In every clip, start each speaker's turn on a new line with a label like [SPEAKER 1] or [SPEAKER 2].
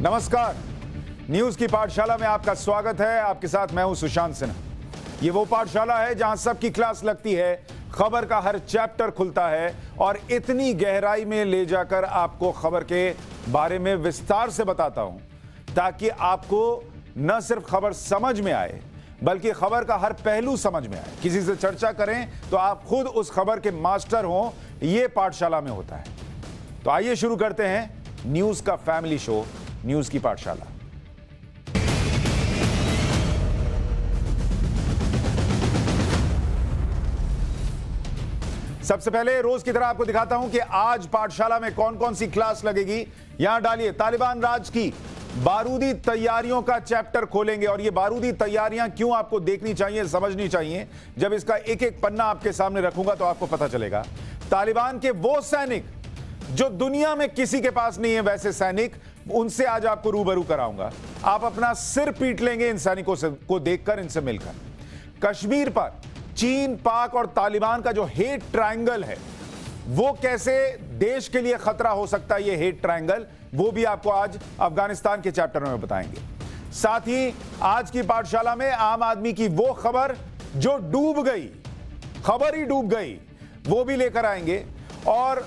[SPEAKER 1] नमस्कार, न्यूज की पाठशाला में आपका स्वागत है। आपके साथ मैं हूं सुशांत सिन्हा। ये वो पाठशाला है जहां सबकी क्लास लगती है, खबर का हर चैप्टर खुलता है और इतनी गहराई में ले जाकर आपको खबर के बारे में विस्तार से बताता हूं ताकि आपको न सिर्फ खबर समझ में आए बल्कि खबर का हर पहलू समझ में आए। किसी से चर्चा करें तो आप खुद उस खबर के मास्टर हों, ये पाठशाला में होता है। तो आइए शुरू करते हैं न्यूज का फैमिली शो, न्यूज की पाठशाला। सबसे पहले रोज की तरह आपको दिखाता हूं कि आज पाठशाला में कौन कौन सी क्लास लगेगी। यहां डालिए, तालिबान राज की बारूदी तैयारियों का चैप्टर खोलेंगे और ये बारूदी तैयारियां क्यों आपको देखनी चाहिए, समझनी चाहिए। जब इसका एक एक पन्ना आपके सामने रखूंगा तो आपको पता चलेगा। तालिबान के वो सैनिक जो दुनिया में किसी के पास नहीं है, वैसे सैनिक, उनसे आज आपको रूबरू कराऊंगा। आप अपना सिर पीट लेंगे इन सैनिकों से को देखकर, इनसे मिलकर। कश्मीर पर चीन, पाक और तालिबान का जो हेट ट्रायंगल है, वो कैसे देश के लिए खतरा हो सकता है, ये हेट ट्रायंगल, वो भी आपको आज अफगानिस्तान के चैप्टर में बताएंगे। साथ ही आज की पाठशाला में आम आदमी की वो खबर जो डूब गई, खबर ही डूब गई, वो भी लेकर आएंगे। और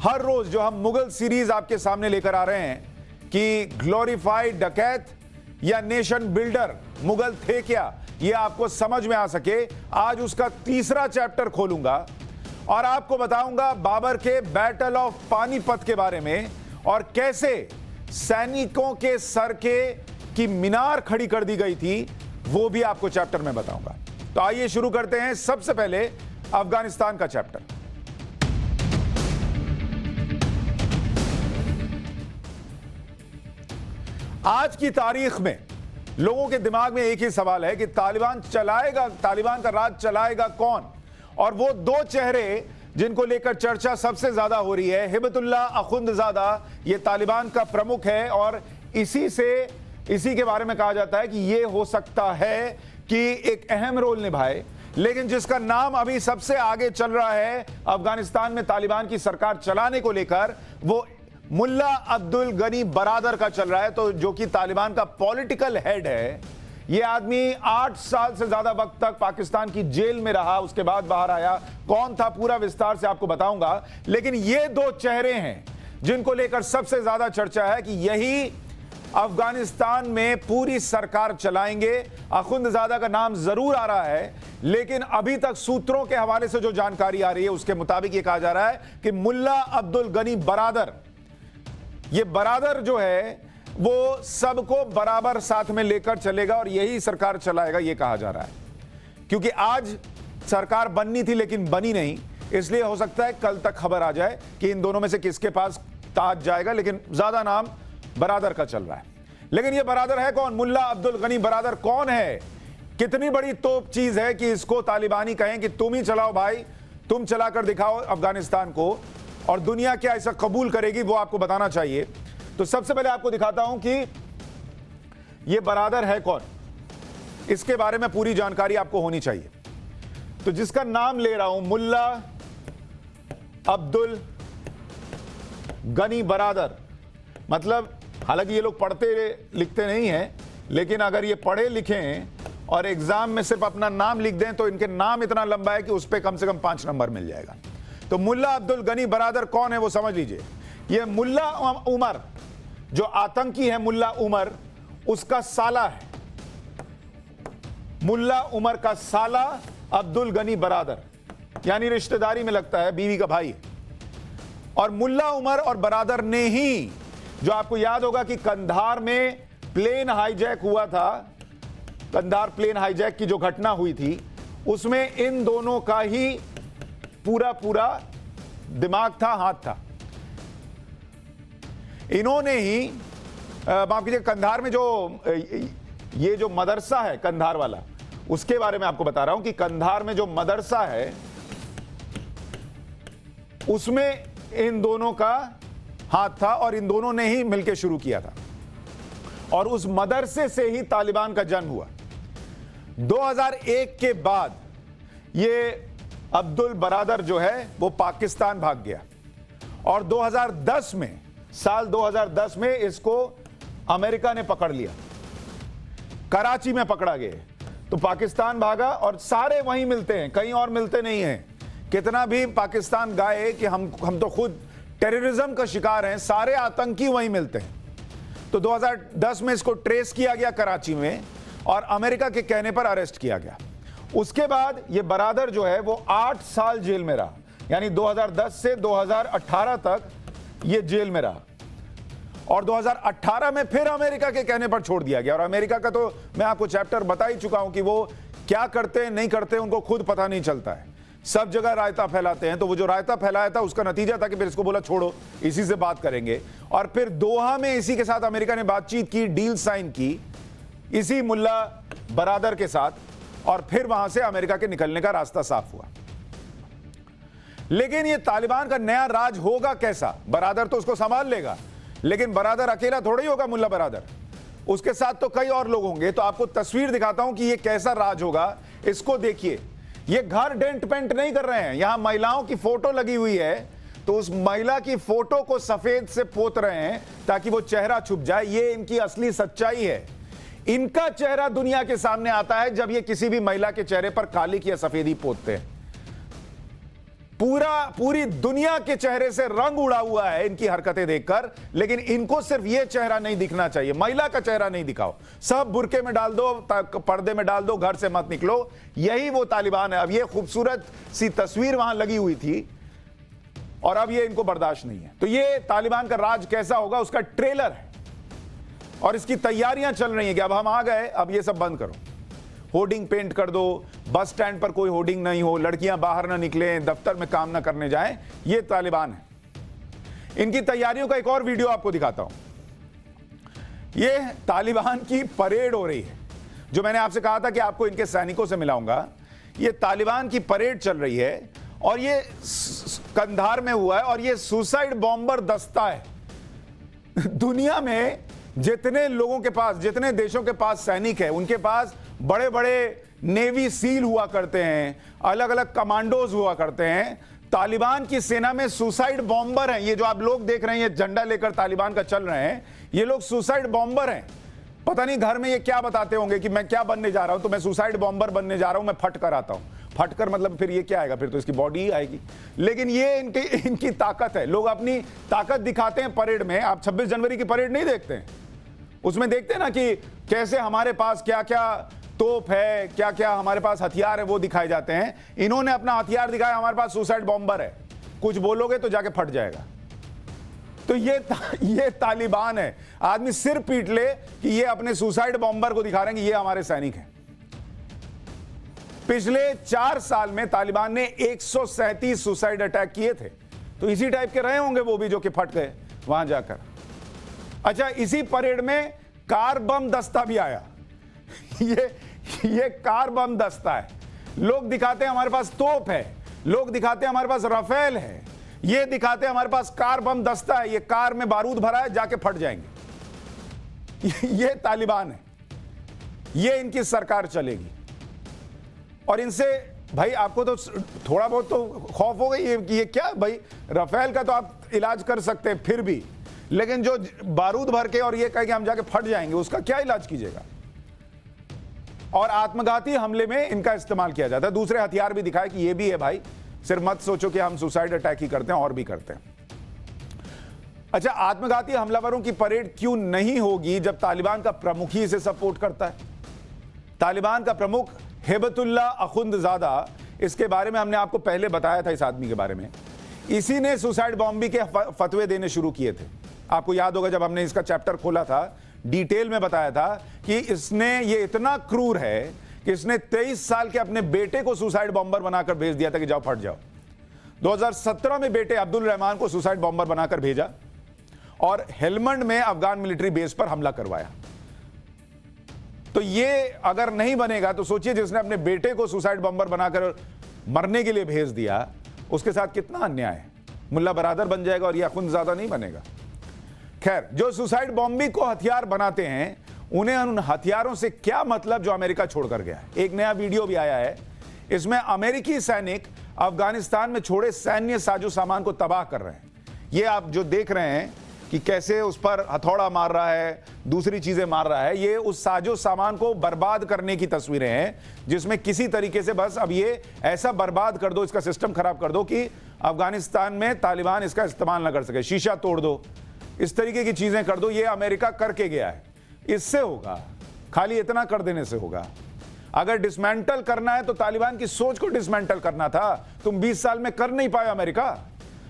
[SPEAKER 1] हर रोज जो हम मुगल सीरीज आपके सामने लेकर आ रहे हैं कि ग्लोरीफाइड डकैत या नेशन बिल्डर मुगल थे क्या, ये आपको समझ में आ सके, आज उसका तीसरा चैप्टर खोलूंगा और आपको बताऊंगा बाबर के बैटल ऑफ पानीपत के बारे में और कैसे सैनिकों के सर की मीनार खड़ी कर दी गई थी, वो भी आपको चैप्टर में बताऊंगा। तो आइए शुरू करते हैं सबसे पहले अफगानिस्तान का चैप्टर। आज की तारीख में लोगों के दिमाग में एक ही सवाल है कि तालिबान का राज चलाएगा कौन। और वो दो चेहरे जिनको लेकर चर्चा सबसे ज्यादा हो रही है, हिबतुल्लाह अखुंदजादा, ये तालिबान का प्रमुख है और इसी के बारे में कहा जाता है कि ये हो सकता है कि एक अहम रोल निभाए। लेकिन जिसका नाम अभी सबसे आगे चल रहा है अफगानिस्तान में तालिबान की सरकार चलाने को लेकर, वो मुल्ला अब्दुल गनी बरादर का चल रहा है। तो जो कि तालिबान का पॉलिटिकल हेड है, यह आदमी 8 साल से ज्यादा वक्त तक पाकिस्तान की जेल में रहा, उसके बाद बाहर आया। कौन था पूरा विस्तार से आपको बताऊंगा। लेकिन ये दो चेहरे हैं जिनको लेकर सबसे ज्यादा चर्चा है कि यही अफगानिस्तान में पूरी सरकार चलाएंगे। अखुंदजादा का नाम जरूर आ रहा है, लेकिन अभी तक सूत्रों के हवाले से जो जानकारी आ रही है उसके मुताबिक यह कहा जा रहा है कि मुल्ला अब्दुल गनी बरादर, ये बरादर जो है वो सबको बराबर साथ में लेकर चलेगा और यही सरकार चलाएगा, ये कहा जा रहा है। क्योंकि आज सरकार बननी थी लेकिन बनी नहीं, इसलिए हो सकता है कल तक खबर आ जाए कि इन दोनों में से किसके पास ताज जाएगा, लेकिन ज्यादा नाम बरादर का चल रहा है। लेकिन ये बरादर है कौन? मुल्ला अब्दुल गनी बरादर कौन है? कितनी बड़ी तोप चीज है कि इसको तालिबानी कहें कि तुम ही चलाओ भाई, तुम चलाकर दिखाओ अफगानिस्तान को, और दुनिया क्या ऐसा कबूल करेगी वो आपको बताना चाहिए। तो सबसे पहले आपको दिखाता हूं कि यह बरादर है कौन, इसके बारे में पूरी जानकारी आपको होनी चाहिए। तो जिसका नाम ले रहा हूं, मुल्ला अब्दुल गनी बरादर, मतलब हालांकि ये लोग पढ़ते लिखते नहीं हैं, लेकिन अगर ये पढ़े लिखे हैं और एग्जाम में सिर्फ अपना नाम लिख दें तो इनके नाम इतना लंबा है कि उस पर कम से कम 5 नंबर मिल जाएगा। तो मुल्ला अब्दुल गनी बरादर कौन है वो समझ लीजिए। ये मुल्ला उमर, जो आतंकी है मुल्ला उमर, उसका साला है। मुल्ला उमर का साला अब्दुल गनी बरादर, यानी रिश्तेदारी में लगता है, बीवी का भाई है। और मुल्ला उमर और बरादर ने ही, जो आपको याद होगा कि कंधार में प्लेन हाईजैक हुआ था, कंधार प्लेन हाईजैक की जो घटना हुई थी, उसमें इन दोनों का ही पूरा दिमाग था, हाथ था। इन्होंने ही, माफ कीजिए, कंधार में जो ये जो मदरसा है कंधार वाला, उसके बारे में आपको बता रहा हूं कि कंधार में जो मदरसा है उसमें इन दोनों का हाथ था और इन दोनों ने ही मिलकर शुरू किया था। और उस मदरसे से ही तालिबान का जन्म हुआ। 2001 के बाद ये अब्दुल बरादर जो है वो पाकिस्तान भाग गया और 2010 में, साल 2010 में इसको अमेरिका ने पकड़ लिया, कराची में पकड़ा गया, तो पाकिस्तान भागा और सारे वहीं मिलते हैं, कहीं और मिलते नहीं हैं। कितना भी पाकिस्तान गाए कि हम तो खुद टेररिज्म का शिकार हैं, सारे आतंकी वहीं मिलते हैं। तो 2010 में इसको ट्रेस किया गया कराची में और अमेरिका के कहने पर अरेस्ट किया गया। उसके बाद ये बरादर जो है वो 8 साल जेल में रहा, यानी 2010 से 2018 तक ये जेल में रहा और 2018 में फिर अमेरिका के कहने पर छोड़ दिया गया। और अमेरिका का तो मैं आपको चैप्टर बता ही चुका हूं कि वो क्या करते हैं नहीं करते उनको खुद पता नहीं चलता है, सब जगह रायता फैलाते हैं। तो वो जो रायता फैलाया था उसका नतीजा था कि फिर इसको बोला छोड़ो, इसी से बात करेंगे। और फिर दोहा में इसी के साथ अमेरिका ने बातचीत की, डील साइन की इसी मुल्ला बरादर के साथ, और फिर वहां से अमेरिका के निकलने का रास्ता साफ हुआ। लेकिन ये तालिबान का नया राज होगा कैसा? बरादर तो उसको संभाल लेगा, लेकिन बरादर अकेला थोड़ा ही होगा, मुल्ला बरादर, उसके साथ तो कई और लोग होंगे। तो आपको तस्वीर दिखाता हूं कि ये कैसा राज होगा। इसको देखिए, ये घर डेंट पेंट नहीं कर रहे हैं, यहां महिलाओं की फोटो लगी हुई है, तो उस महिला की फोटो को सफेद से पोत रहे हैं ताकि वो चेहरा छुप जाए। ये इनकी असली सच्चाई है। इनका चेहरा दुनिया के सामने आता है जब ये किसी भी महिला के चेहरे पर काली या सफेदी पोतते हैं। पूरी दुनिया के चेहरे से रंग उड़ा हुआ है इनकी हरकतें देखकर, लेकिन इनको सिर्फ ये चेहरा नहीं दिखना चाहिए, महिला का चेहरा नहीं दिखाओ, सब बुरके में डाल दो, पर्दे में डाल दो, घर से मत निकलो। यही वो तालिबान है। अब ये खूबसूरत सी तस्वीर वहां लगी हुई थी और अब ये इनको बर्दाश्त नहीं है। तो ये तालिबान का राज कैसा होगा उसका ट्रेलर है और इसकी तैयारियां चल रही हैं कि अब हम आ गए, अब ये सब बंद करो, होर्डिंग पेंट कर दो, बस स्टैंड पर कोई होर्डिंग नहीं हो, लड़कियां बाहर ना निकलें, दफ्तर में काम ना करने जाएं। ये तालिबान है। इनकी तैयारियों का एक और वीडियो आपको दिखाता हूं। ये तालिबान की परेड हो रही है, जो मैंने आपसे कहा था कि आपको इनके सैनिकों से मिलाऊंगा। ये तालिबान की परेड चल रही है और ये कंधार में हुआ है और ये सुसाइड बॉम्बर दस्ता है। दुनिया में जितने लोगों के पास, जितने देशों के पास सैनिक है, उनके पास बड़े बड़े नेवी सील हुआ करते हैं, अलग अलग कमांडोज हुआ करते हैं। तालिबान की सेना में सुसाइड बॉम्बर हैं। ये जो आप लोग देख रहे हैं, ये झंडा लेकर तालिबान का चल रहे हैं, ये लोग सुसाइड बॉम्बर हैं। पता नहीं घर में ये क्या बताते होंगे कि मैं क्या बनने जा रहा हूं, तो मैं सुसाइड बॉम्बर बनने जा रहा हूं, मैं फटकर आता हूं। फटकर मतलब फिर ये क्या आएगा, फिर तो इसकी बॉडी ही आएगी। लेकिन ये इनकी ताकत है। लोग अपनी ताकत दिखाते हैं परेड में। आप 26 जनवरी की परेड नहीं देखते हैं, उसमें देखते हैं ना कि कैसे हमारे पास क्या क्या तोप है, क्या क्या हमारे पास हथियार है, वो दिखाए जाते हैं। इन्होंने अपना हथियार दिखाया, हमारे पास सुसाइड बॉम्बर है, कुछ बोलोगे तो जाके फट जाएगा। तो ये तालिबान है। आदमी सिर पीट ले कि ये अपने सुसाइड बॉम्बर को दिखा रहे हैं कि ये हमारे सैनिक हैं। पिछले 4 साल में तालिबान ने 137 सुसाइड अटैक किए थे। तो इसी टाइप के रहे होंगे वो भी, जो कि फट गए वहां जाकर। अच्छा, इसी परेड में कार बम दस्ता भी आया। ये कार बम दस्ता है। लोग दिखाते हैं हमारे पास तोप है, लोग दिखाते हैं हमारे पास राफेल है, ये दिखाते हैं हमारे पास कार बम दस्ता है, ये कार में बारूद भरा है, जाके फट जाएंगे। ये तालिबान है, ये इनकी सरकार चलेगी। और इनसे भाई आपको तो थोड़ा बहुत तो खौफ हो गई ये क्या भाई, राफेल का तो आप इलाज कर सकते हैं फिर भी, लेकिन जो बारूद भर के और ये कह के हम जाके फट जाएंगे, उसका क्या इलाज कीजिएगा। और आत्मघाती हमले में इनका इस्तेमाल किया जाता है। दूसरे हथियार भी दिखाए कि ये भी है भाई, सिर्फ मत सोचो कि हम सुसाइड अटैक ही करते हैं, और भी करते हैं। अच्छा, आत्मघाती हमलावरों की परेड क्यों नहीं होगी जब तालिबान का प्रमुख ही इसे सपोर्ट करता है? तालिबान का प्रमुख हेबतुल्ला अखुंदजादा, इसके बारे में हमने आपको पहले बताया था, इस आदमी के बारे में। इसी ने सुसाइड बॉम्बिंग के फतवे देने शुरू किए थे। आपको याद होगा जब हमने इसका चैप्टर खोला था, डिटेल में बताया था कि इसने, ये इतना क्रूर है कि इसने 23 साल के अपने बेटे को सुसाइड बॉम्बर बनाकर भेज दिया था कि जाओ फट जाओ। 2017 में बेटे अब्दुल रहमान को सुसाइड बॉम्बर बनाकर भेजा और हेलमंड में अफगान मिलिट्री बेस पर हमला करवाया। तो ये अगर नहीं बनेगा तो सोचिए, जिसने अपने बेटे को सुसाइड बॉम्बर बनाकर मरने के लिए भेज दिया, उसके साथ कितना अन्याय है। मुल्ला बरादर बन जाएगा और ये अखुंदजादा नहीं बनेगा। खैर, जो सुसाइड बॉम्बिंग को हथियार बनाते हैं, उन्हें उन हथियारों से क्या मतलब जो अमेरिका छोड़कर गया है। एक नया वीडियो भी आया है, इसमें अमेरिकी सैनिक अफगानिस्तान में छोड़े सैन्य साजो सामान को तबाह कर रहे हैं। ये आप जो देख रहे हैं, कि कैसे उस पर हथौड़ा मार रहा है, दूसरी चीजें मार रहा है। ये उस साजो सामान को बर्बाद करने की तस्वीरें हैं, जिसमें किसी तरीके से बस अब ये ऐसा बर्बाद कर दो, इसका सिस्टम खराब कर दो कि अफगानिस्तान में तालिबान इसका इस्तेमाल ना कर सके। शीशा तोड़ दो, इस तरीके की चीजें कर दो। ये अमेरिका करके गया है, इससे होगा, खाली इतना कर देने से होगा। अगर डिसमेंटल करना है तो तालिबान की सोच को डिसमेंटल करना था, तुम 20 साल में कर नहीं पाए अमेरिका।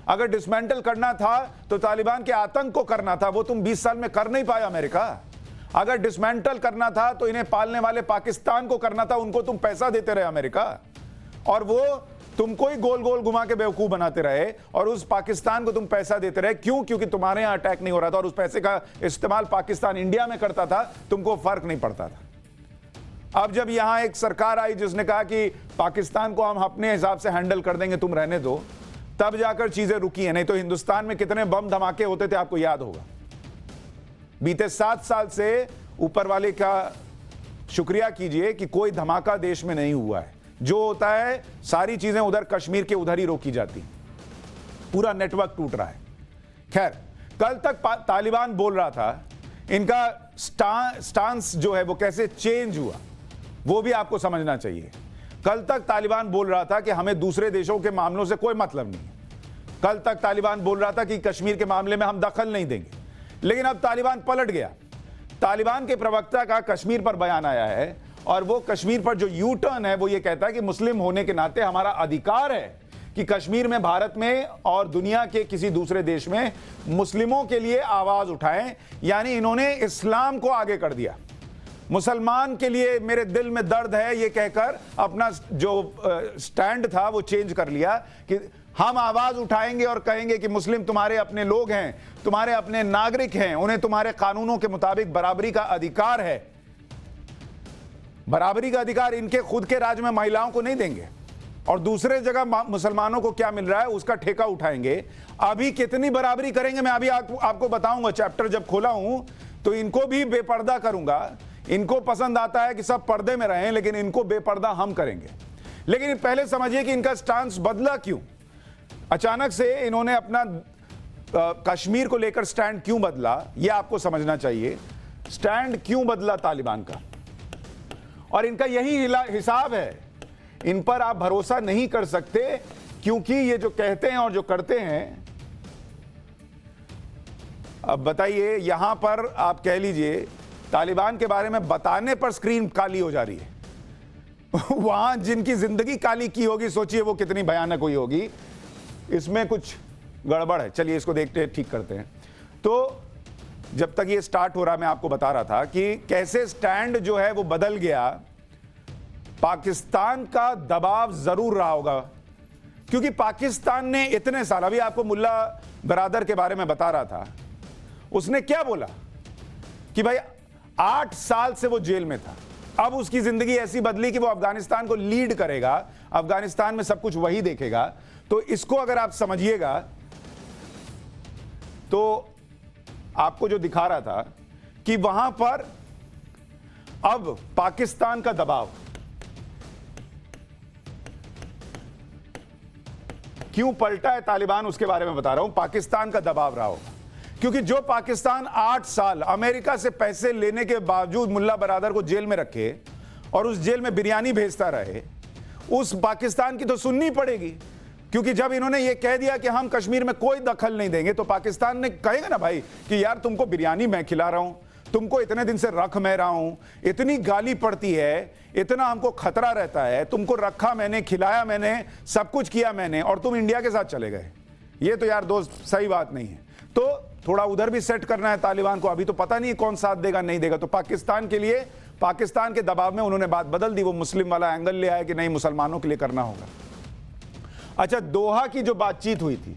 [SPEAKER 1] अगर डिसमेंटल करना था तो तालिबान के आतंक को करना था, वो तुम 20 साल में कर नहीं पाए अमेरिका। अगर डिसमेंटल करना था तो इन्हें पालने वाले पाकिस्तान को करना था, उनको तुम पैसा देते रहे अमेरिका, और वो तुमको ही गोल गोल घुमा के बेवकूफ बनाते रहे, और उस पाकिस्तान को तुम पैसा देते रहे। क्यों? क्योंकि तुम्हारे यहां अटैक नहीं हो रहा था और उस पैसे का इस्तेमाल पाकिस्तान इंडिया में करता था, तुमको फर्क नहीं पड़ता था। अब जब यहां एक सरकार आई जिसने कहा कि पाकिस्तान को हम अपने हिसाब से हैंडल कर देंगे, तुम रहने दो, तब जाकर चीजें रुकी हैं। नहीं तो हिंदुस्तान में कितने बम धमाके होते थे आपको याद होगा। बीते 7 साल से ऊपर वाले का शुक्रिया कीजिए कि कोई धमाका देश में नहीं हुआ है। जो होता है सारी चीजें उधर कश्मीर के उधर ही रोकी जाती, पूरा नेटवर्क टूट रहा है। खैर, कल तक तालिबान बोल रहा था, इनका स्टांस जो है वो कैसे चेंज हुआ वो भी आपको समझना चाहिए। कल तक तालिबान बोल रहा था कि हमें दूसरे देशों के मामलों से कोई मतलब नहीं। कल तक तालिबान बोल रहा था कि कश्मीर के मामले में हम दखल नहीं देंगे, लेकिन अब तालिबान पलट गया। तालिबान के प्रवक्ता का कश्मीर पर बयान आया है, और वो कश्मीर पर जो यू टर्न है वो ये कहता है कि मुस्लिम होने के नाते हमारा अधिकार है कि कश्मीर में, भारत में और दुनिया के किसी दूसरे देश में मुस्लिमों के लिए आवाज उठाएं। यानी इन्होंने इस्लाम को आगे कर दिया। मुसलमान के लिए मेरे दिल में दर्द है ये कहकर अपना जो स्टैंड था वो चेंज कर लिया कि हम आवाज उठाएंगे और कहेंगे कि मुस्लिम तुम्हारे अपने लोग हैं, तुम्हारे अपने नागरिक हैं, उन्हें तुम्हारे कानूनों के मुताबिक बराबरी का अधिकार है। बराबरी का अधिकार इनके खुद के राज्य में महिलाओं को नहीं देंगे, और दूसरे जगह मुसलमानों को क्या मिल रहा है उसका ठेका उठाएंगे। अभी कितनी बराबरी करेंगे मैं अभी आपको बताऊंगा। चैप्टर जब खोला हूं तो इनको भी बेपर्दा करूंगा। इनको पसंद आता है कि सब पर्दे में रहें, लेकिन इनको बेपर्दा हम करेंगे। लेकिन पहले समझिए कि इनका स्टांस बदला क्यों। अचानक से इन्होंने अपना कश्मीर को लेकर स्टैंड क्यों बदला, यह आपको समझना चाहिए। स्टैंड क्यों बदला तालिबान का, और इनका यही हिसाब है। इन पर आप भरोसा नहीं कर सकते, क्योंकि ये जो कहते हैं और जो करते हैं। अब बताइए, यहां पर आप कह लीजिए तालिबान के बारे में बताने पर स्क्रीन काली हो जा रही है। वहां जिनकी जिंदगी काली की होगी, सोचिए वो कितनी भयानक हुई होगी। इसमें कुछ गड़बड़ है। चलिए इसको देखते हैं, ठीक करते हैं। तो जब तक ये स्टार्ट हो रहा, मैं आपको बता रहा था कि कैसे स्टैंड जो है वो बदल गया। पाकिस्तान का दबाव जरूर रहा होगा, क्योंकि पाकिस्तान ने इतने साल, अभी आपको मुल्ला बरादर के बारे में बता रहा था, उसने क्या बोला कि भाई 8 साल से वो जेल में था, अब उसकी जिंदगी ऐसी बदली कि वो अफगानिस्तान को लीड करेगा, अफगानिस्तान में सब कुछ वही देखेगा। तो इसको अगर आप समझिएगा तो आपको जो दिखा रहा था कि वहां पर अब पाकिस्तान का दबाव क्यों पलटा है तालिबान, उसके बारे में बता रहा हूं। पाकिस्तान का दबाव रहा होगा, क्योंकि जो पाकिस्तान 8 साल अमेरिका से पैसे लेने के बावजूद मुल्ला बरादर को जेल में रखे और उस जेल में बिरयानी भेजता रहे, उस पाकिस्तान की तो सुननी पड़ेगी। क्योंकि जब इन्होंने ये कह दिया कि हम कश्मीर में कोई दखल नहीं देंगे, तो पाकिस्तान ने कहेगा ना भाई कि यार तुमको बिरयानी मैं खिला रहा हूं, तुमको इतने दिन से रख मैं रहा हूं, इतनी गाली पड़ती है, इतना हमको खतरा रहता है, तुमको रखा मैंने, खिलाया मैंने, सब कुछ किया मैंने, और तुम इंडिया के साथ चले गए। ये तो यार दोस्त सही बात नहीं है। तो थोड़ा उधर भी सेट करना है तालिबान को। अभी तो पता नहीं कौन साथ देगा नहीं देगा। तो पाकिस्तान के लिए, पाकिस्तान के दबाव में उन्होंने बात बदल दी। वो मुस्लिम वाला एंगल ले आया कि नहीं, मुसलमानों के लिए करना होगा। अच्छा, दोहा की जो बातचीत हुई थी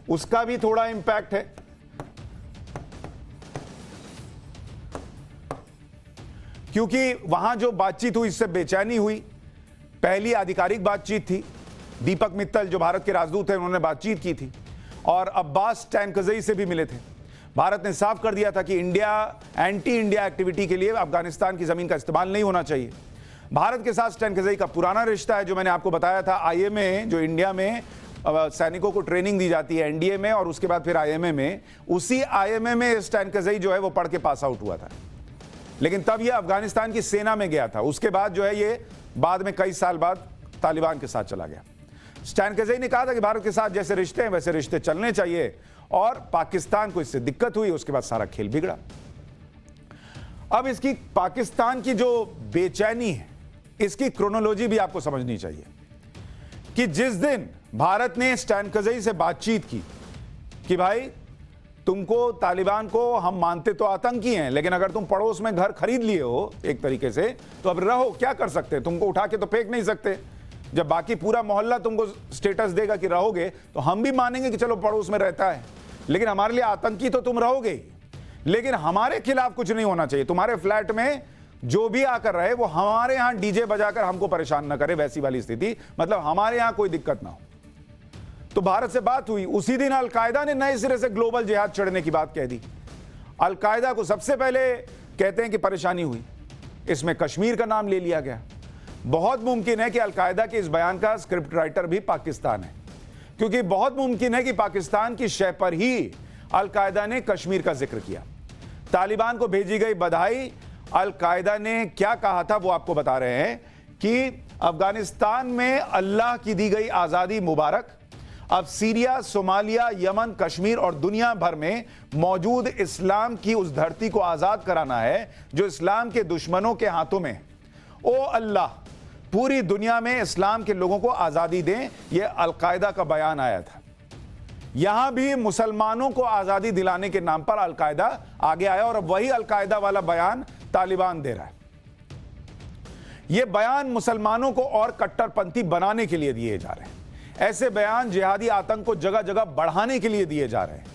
[SPEAKER 1] उसका भी थोड़ा इंपैक्ट है, क्योंकि वहां जो बातचीत हुई इससे बेचैनी हुई। पहली आधिकारिक बातचीत थी, दीपक मित्तल जो भारत के राजदूत हैं उन्होंने बातचीत की थी, और अब्बास टैनकज़ई से भी मिले थे। भारत ने साफ कर दिया था कि एंटी इंडिया एक्टिविटी के लिए अफगानिस्तान की जमीन का इस्तेमाल नहीं होना चाहिए। भारत के साथ टैनकज़ई का पुराना रिश्ता है, जो मैंने आपको बताया था। आईएमए जो इंडिया में सैनिकों को ट्रेनिंग दी जाती है एनडीए में और उसके बाद फिर आईएमए में, उसी आईएमए में स्टैन कज़ई जो है वो पढ़ के पास आउट हुआ था। लेकिन तब ये अफगानिस्तान की सेना में गया था। उसके बाद जो है ये बाद में कई साल बाद तालिबान के साथ चला गया। स्टैन कज़ई ने कहा था कि भारत के साथ जैसे रिश्ते हैं वैसे रिश्ते चलने चाहिए, और पाकिस्तान को इससे दिक्कत हुई, उसके बाद सारा खेल बिगड़ा। अब इसकी पाकिस्तान की जो बेचैनी है, इसकी क्रोनोलॉजी भी आपको समझनी चाहिए कि जिस दिन भारत ने स्टैन कज़ई से बातचीत की कि भाई तुमको, तालिबान को हम मानते तो आतंकी हैं, लेकिन अगर तुम पड़ोस में घर खरीद लिए हो एक तरीके से, तो अब रहो, क्या कर सकते हैं, तुमको उठा के तो फेंक नहीं सकते। जब बाकी पूरा मोहल्ला तुमको स्टेटस देगा कि रहोगे, तो हम भी मानेंगे कि चलो पड़ोस में रहता है, लेकिन हमारे लिए आतंकी तो तुम रहोगे ही, लेकिन हमारे खिलाफ कुछ नहीं होना चाहिए। तुम्हारे फ्लैट में जो भी आकर रहे वो हमारे यहां डीजे बजाकर हमको परेशान ना करे, वैसी वाली स्थिति, मतलब हमारे यहां कोई दिक्कत ना हो। तो भारत से बात हुई। उसी दिन अलकायदा ने नए सिरे से ग्लोबल जिहाद चढ़ने की बात कह दी। अलकायदा को सबसे पहले कहते हैं कि परेशानी हुई, इसमें कश्मीर का नाम ले लिया गया। बहुत मुमकिन है कि अलकायदा के इस बयान का स्क्रिप्ट राइटर भी पाकिस्तान है, क्योंकि बहुत मुमकिन है कि पाकिस्तान की शय पर ही अलकायदा ने कश्मीर का जिक्र किया। तालिबान को भेजी गई बधाई, अलकायदा ने क्या कहा था वो आपको बता रहे हैं कि अफगानिस्तान में अल्लाह की दी गई आजादी मुबारक। अब सीरिया, सोमालिया, यमन, कश्मीर और दुनिया भर में मौजूद इस्लाम की उस धरती को आजाद कराना है जो इस्लाम के दुश्मनों के हाथों में। ओ अल्लाह, पूरी दुनिया में इस्लाम के लोगों को आजादी दें, यह अलकायदा का बयान आया था। यहां भी मुसलमानों को आजादी दिलाने के नाम पर अलकायदा आगे आया, और अब वही अलकायदा वाला बयान तालिबान दे रहा है। यह बयान मुसलमानों को और कट्टरपंथी बनाने के लिए दिए जा रहे हैं। ऐसे बयान जिहादी आतंक को जगह जगह बढ़ाने के लिए दिए जा रहे हैं।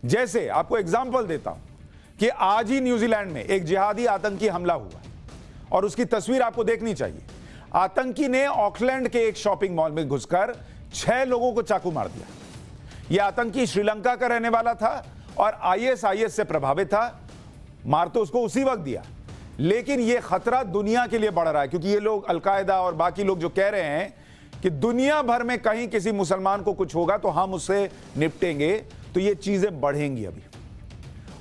[SPEAKER 1] जैसे आपको एग्जाम्पल देता हूं कि आज ही न्यूजीलैंड में एक जिहादी आतंकी हमला हुआ और उसकी तस्वीर आपको देखनी चाहिए। आतंकी ने ऑकलैंड के एक शॉपिंग मॉल में घुसकर 6 लोगों को चाकू मार दिया। यह आतंकी श्रीलंका का रहने वाला था और आईएसआईएस से प्रभावित था। मार तो उसको उसी वक्त दिया, लेकिन यह खतरा दुनिया के लिए बढ़ रहा है, क्योंकि ये लोग, अलकायदा और बाकी लोग जो कह रहे हैं कि दुनिया भर में कहीं किसी मुसलमान को कुछ होगा तो हम उससे निपटेंगे, तो ये चीजें बढ़ेंगी अभी।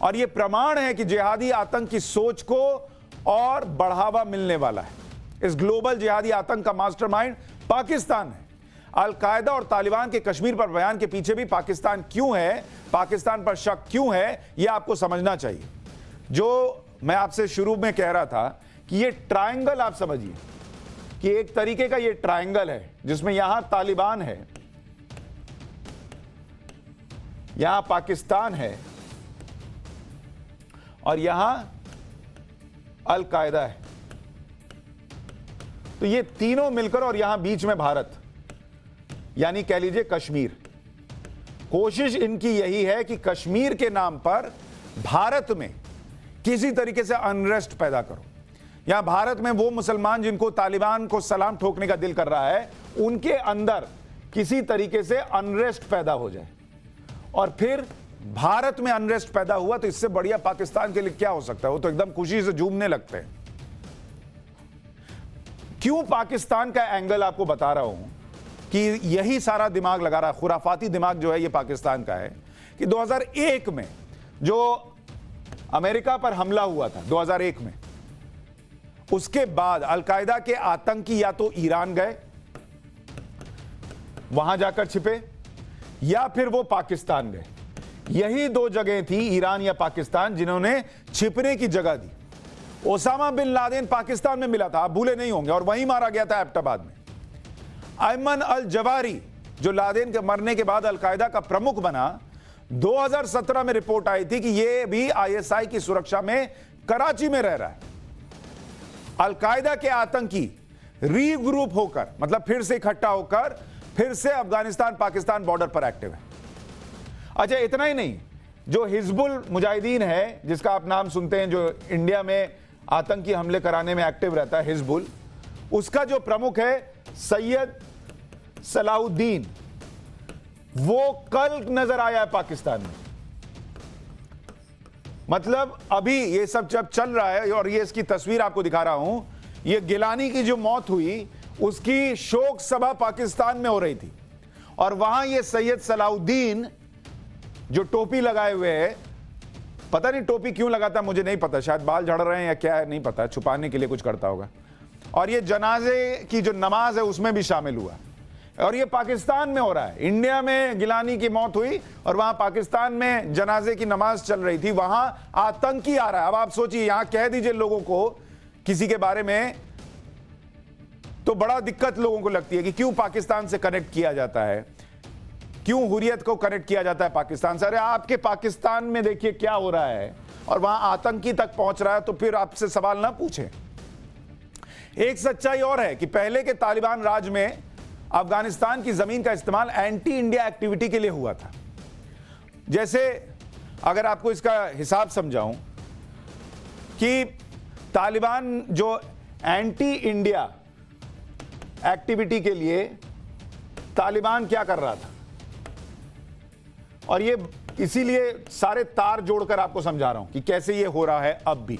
[SPEAKER 1] और ये प्रमाण है कि जिहादी आतंक की सोच को और बढ़ावा मिलने वाला है। इस ग्लोबल जिहादी आतंक का मास्टरमाइंड पाकिस्तान है। अलकायदा और तालिबान के कश्मीर पर बयान के पीछे भी पाकिस्तान क्यों है, पाकिस्तान पर शक क्यों है, यह आपको समझना चाहिए। जो मैं आपसे शुरू में कह रहा था कि ये ट्रायंगल आप समझिए कि एक तरीके का ये ट्रायंगल है, जिसमें यहां तालिबान है, यहां पाकिस्तान है और यहां अलकायदा है। तो ये तीनों मिलकर, और यहां बीच में भारत, यानी कह लीजिए कश्मीर। कोशिश इनकी यही है कि कश्मीर के नाम पर भारत में किसी तरीके से अनरेस्ट पैदा करो। यहां भारत में वो मुसलमान जिनको तालिबान को सलाम ठोकने का दिल कर रहा है, उनके अंदर किसी तरीके से अनरेस्ट पैदा हो जाए, और फिर भारत में अनरेस्ट पैदा हुआ तो इससे बढ़िया पाकिस्तान के लिए क्या हो सकता है। वो तो एकदम खुशी से झूमने लगते हैं। क्यों पाकिस्तान का एंगल आपको बता रहा हूं कि यही सारा दिमाग लगा रहा है, खुराफाती दिमाग जो है ये पाकिस्तान का है, कि 2001 में जो अमेरिका पर हमला हुआ था 2001 में, उसके बाद अलकायदा के आतंकी या तो ईरान गए, वहां जाकर छिपे, या फिर वो पाकिस्तान गए। यही 2 जगह थी, ईरान या पाकिस्तान, जिन्होंने छिपने की जगह दी। ओसामा बिन लादेन पाकिस्तान में मिला था, आप भूले नहीं होंगे, और वहीं मारा गया था एबटाबाद में। अयमन अल जवारी, जो लादेन के मरने के बाद अलकायदा का प्रमुख बना, 2017 में रिपोर्ट आई थी कि यह भी आईएसआई की सुरक्षा में कराची में रह रहा है। अलकायदा के आतंकी रीग्रुप होकर, मतलब फिर से इकट्ठा होकर, फिर से अफगानिस्तान पाकिस्तान बॉर्डर पर एक्टिव है। अच्छा, इतना ही नहीं, जो हिजबुल मुजाहिदीन है, जिसका आप नाम सुनते हैं, जो इंडिया में आतंकी हमले कराने में एक्टिव रहता है, हिजबुल, उसका जो प्रमुख है सैयद सलाउद्दीन, वो कल नजर आया है पाकिस्तान में। मतलब अभी ये सब जब चल रहा है, और ये इसकी तस्वीर आपको दिखा रहा हूं, ये गिलानी की जो मौत हुई उसकी शोक सभा पाकिस्तान में हो रही थी, और वहां ये सैयद सलाउद्दीन जो टोपी लगाए हुए है, पता नहीं टोपी क्यों लगाता मुझे नहीं पता, शायद बाल झड़ रहे हैं या क्या है नहीं पता, छुपाने के लिए कुछ करता होगा। और ये जनाजे की जो नमाज है उसमें भी शामिल हुआ, और ये पाकिस्तान में हो रहा है। इंडिया में गिलानी की मौत हुई और वहां पाकिस्तान में जनाजे की नमाज चल रही थी, वहां आतंकी आ रहा है। अब आप सोचिए, यहां कह दीजिए लोगों को किसी के बारे में, तो बड़ा दिक्कत लोगों को लगती है कि क्यों पाकिस्तान से कनेक्ट किया जाता है, क्यों हुर्रियत को कनेक्ट किया जाता है पाकिस्तान से। अरे आपके पाकिस्तान में देखिए क्या हो रहा है, और वहां आतंकी तक पहुंच रहा है, तो फिर आपसे सवाल ना पूछें। एक सच्चाई और है कि पहले के तालिबान राज में अफगानिस्तान की जमीन का इस्तेमाल एंटी इंडिया एक्टिविटी के लिए हुआ था। जैसे अगर आपको इसका हिसाब समझाऊं कि तालिबान जो एंटी इंडिया एक्टिविटी के लिए तालिबान क्या कर रहा था, और ये इसीलिए सारे तार जोड़कर आपको समझा रहा हूं कि कैसे ये हो रहा है। अब भी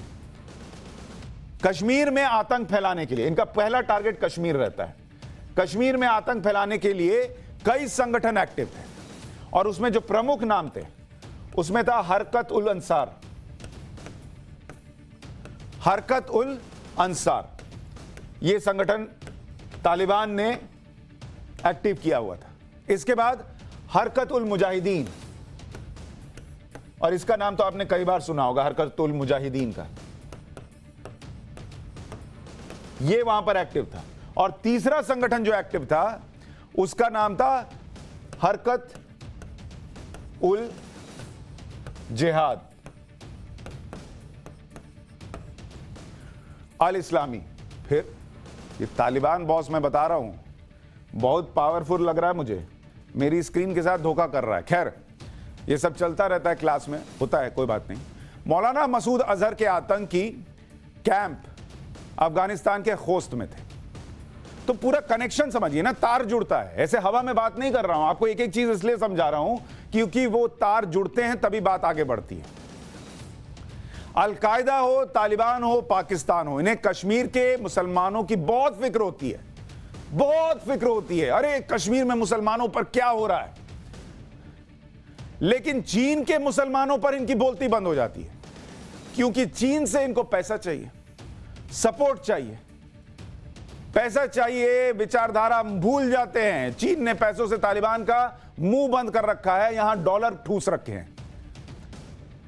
[SPEAKER 1] कश्मीर में आतंक फैलाने के लिए इनका पहला टारगेट कश्मीर रहता है। कश्मीर में आतंक फैलाने के लिए कई संगठन एक्टिव थे, और उसमें जो प्रमुख नाम थे उसमें था हरकत उल अंसार। हरकत उल अंसार ये संगठन तालिबान ने एक्टिव किया हुआ था। इसके बाद हरकत उल मुजाहिदीन, और इसका नाम तो आपने कई बार सुना होगा, हरकत उल मुजाहिदीन का, ये वहां पर एक्टिव था। और तीसरा संगठन जो एक्टिव था उसका नाम था हरकत उल जिहाद अल इस्लामी। फिर ये तालिबान बॉस मैं बता रहा हूं बहुत पावरफुल लग रहा है मुझे, मेरी स्क्रीन के साथ धोखा कर रहा है। खैर ये सब चलता रहता है, क्लास में होता है, कोई बात नहीं। मौलाना मसूद अजहर के आतंकी कैंप अफगानिस्तान के खोस्त में थे। तो पूरा कनेक्शन समझिए ना, तार जुड़ता है, ऐसे हवा में बात नहीं कर रहा हूं, आपको एक एक चीज इसलिए समझा रहा हूं क्योंकि वो तार जुड़ते हैं तभी बात आगे बढ़ती है। अलकायदा हो, तालिबान हो, पाकिस्तान हो, इन्हें कश्मीर के मुसलमानों की बहुत फिक्र होती है, बहुत फिक्र होती है। अरे कश्मीर में मुसलमानों पर क्या हो रहा है, लेकिन चीन के मुसलमानों पर इनकी बोलती बंद हो जाती है, क्योंकि चीन से इनको पैसा चाहिए, सपोर्ट चाहिए, पैसा चाहिए, विचारधारा भूल जाते हैं। चीन ने पैसों से तालिबान का मुंह बंद कर रखा है, यहां डॉलर ठूस रखे हैं,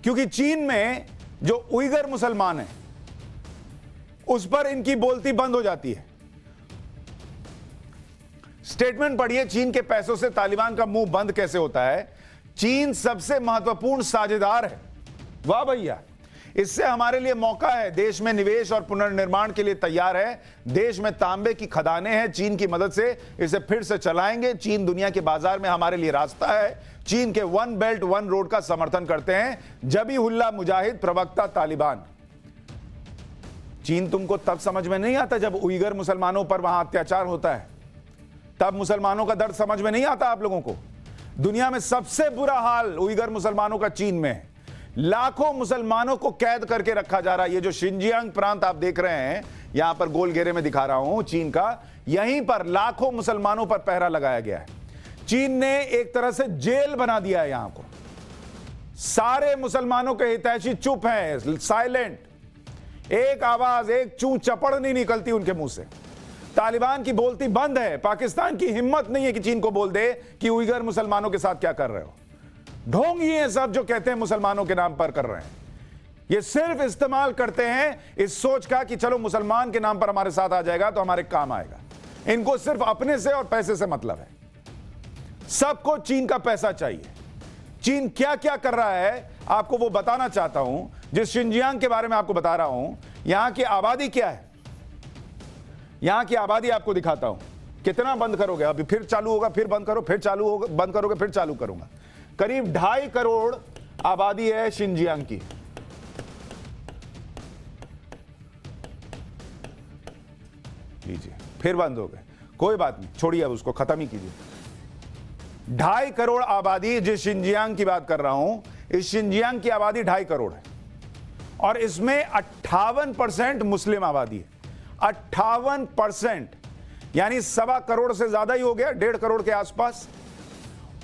[SPEAKER 1] क्योंकि चीन में जो उइगर मुसलमान है उस पर इनकी बोलती बंद हो जाती है। स्टेटमेंट पढ़िए, चीन के पैसों से तालिबान का मुंह बंद कैसे होता है। चीन सबसे महत्वपूर्ण साझेदार है। वाह भैया, इससे हमारे लिए मौका है, देश में निवेश और पुनर्निर्माण के लिए तैयार है। देश में तांबे की खदानें हैं, चीन की मदद से इसे फिर से चलाएंगे। चीन दुनिया के बाजार में हमारे लिए रास्ता है। चीन के वन बेल्ट वन रोड का समर्थन करते हैं। जबीहुल्लाह मुजाहिद, प्रवक्ता तालिबान। चीन तुमको तब समझ में नहीं आता जब उइगर मुसलमानों पर वहां अत्याचार होता है, तब मुसलमानों का दर्द समझ में नहीं आता आप लोगों को। दुनिया में सबसे बुरा हाल उइगर मुसलमानों का चीन में है। लाखों मुसलमानों को कैद करके रखा जा रहा है। ये जो शिनजियांग प्रांत आप देख रहे हैं, यहां पर गोल घेरे में दिखा रहा हूं चीन का, यहीं पर लाखों मुसलमानों पर पहरा लगाया गया है। चीन ने एक तरह से जेल बना दिया है यहां को। सारे मुसलमानों के हितैषी चुप हैं, साइलेंट, एक आवाज, एक चू चपड़ नहीं निकलती उनके मुंह से। तालिबान की बोलती बंद है। पाकिस्तान की हिम्मत नहीं है कि चीन को बोल दे कि उइगर मुसलमानों के साथ क्या कर रहे हो। ढोंग ये सब जो कहते हैं मुसलमानों के नाम पर कर रहे हैं, ये सिर्फ इस्तेमाल करते हैं इस सोच का कि चलो मुसलमान के नाम पर हमारे साथ आ जाएगा तो हमारे काम आएगा। इनको सिर्फ अपने से और पैसे से मतलब है। सबको चीन का पैसा चाहिए। चीन क्या क्या कर रहा है आपको वो बताना चाहता हूं। जिस शिनजियांग के बारे में आपको बता रहा हूं, यहां की आबादी क्या है, यहां की आबादी आपको दिखाता हूं। कितना बंद करोगे, अभी फिर चालू होगा, फिर बंद करो, फिर चालू होगा, बंद करोगे, फिर चालू करूंगा। करीब 2.5 करोड़ आबादी है शिनजियांग की। लीजिए, फिर बंद हो गए, कोई बात नहीं, छोड़िए, अब उसको खत्म ही कीजिए। 2.5 करोड़ आबादी, जिस शिनजियांग की बात कर रहा हूं, इस शिनजियांग की आबादी 2.5 करोड़ है, और इसमें 58% मुस्लिम आबादी है। 58%, यानी 1.25 करोड़ से ज्यादा ही हो गया, 1.5 करोड़ के आसपास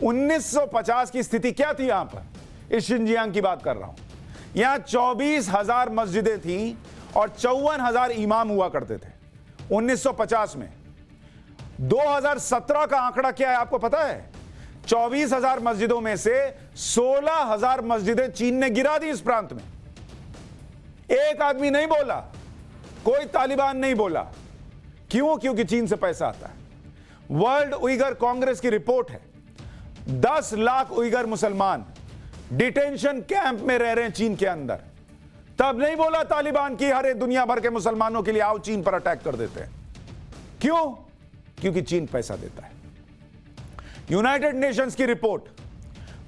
[SPEAKER 1] 1950 की स्थिति क्या थी यहां पर? इस शिनजियांग की बात कर रहा हूं। यहां 24,000 मस्जिदें थी और 54,000 इमाम हुआ करते थे 1950 में। 2017 का आंकड़ा क्या है आपको पता है? 24,000 मस्जिदों में से 16,000 मस्जिदें चीन ने गिरा दी इस प्रांत में। एक आदमी नहीं बोला, कोई तालिबान नहीं बोला। क्यों? क्योंकि चीन से पैसा आता है। वर्ल्ड उइगर कांग्रेस की रिपोर्ट है, 10 लाख उइगर मुसलमान डिटेंशन कैंप में रह रहे हैं चीन के अंदर। तब नहीं बोला तालिबान की हरे दुनिया भर के मुसलमानों के लिए आओ चीन पर अटैक कर देते हैं। क्यों? क्योंकि चीन पैसा देता है। यूनाइटेड नेशंस की रिपोर्ट,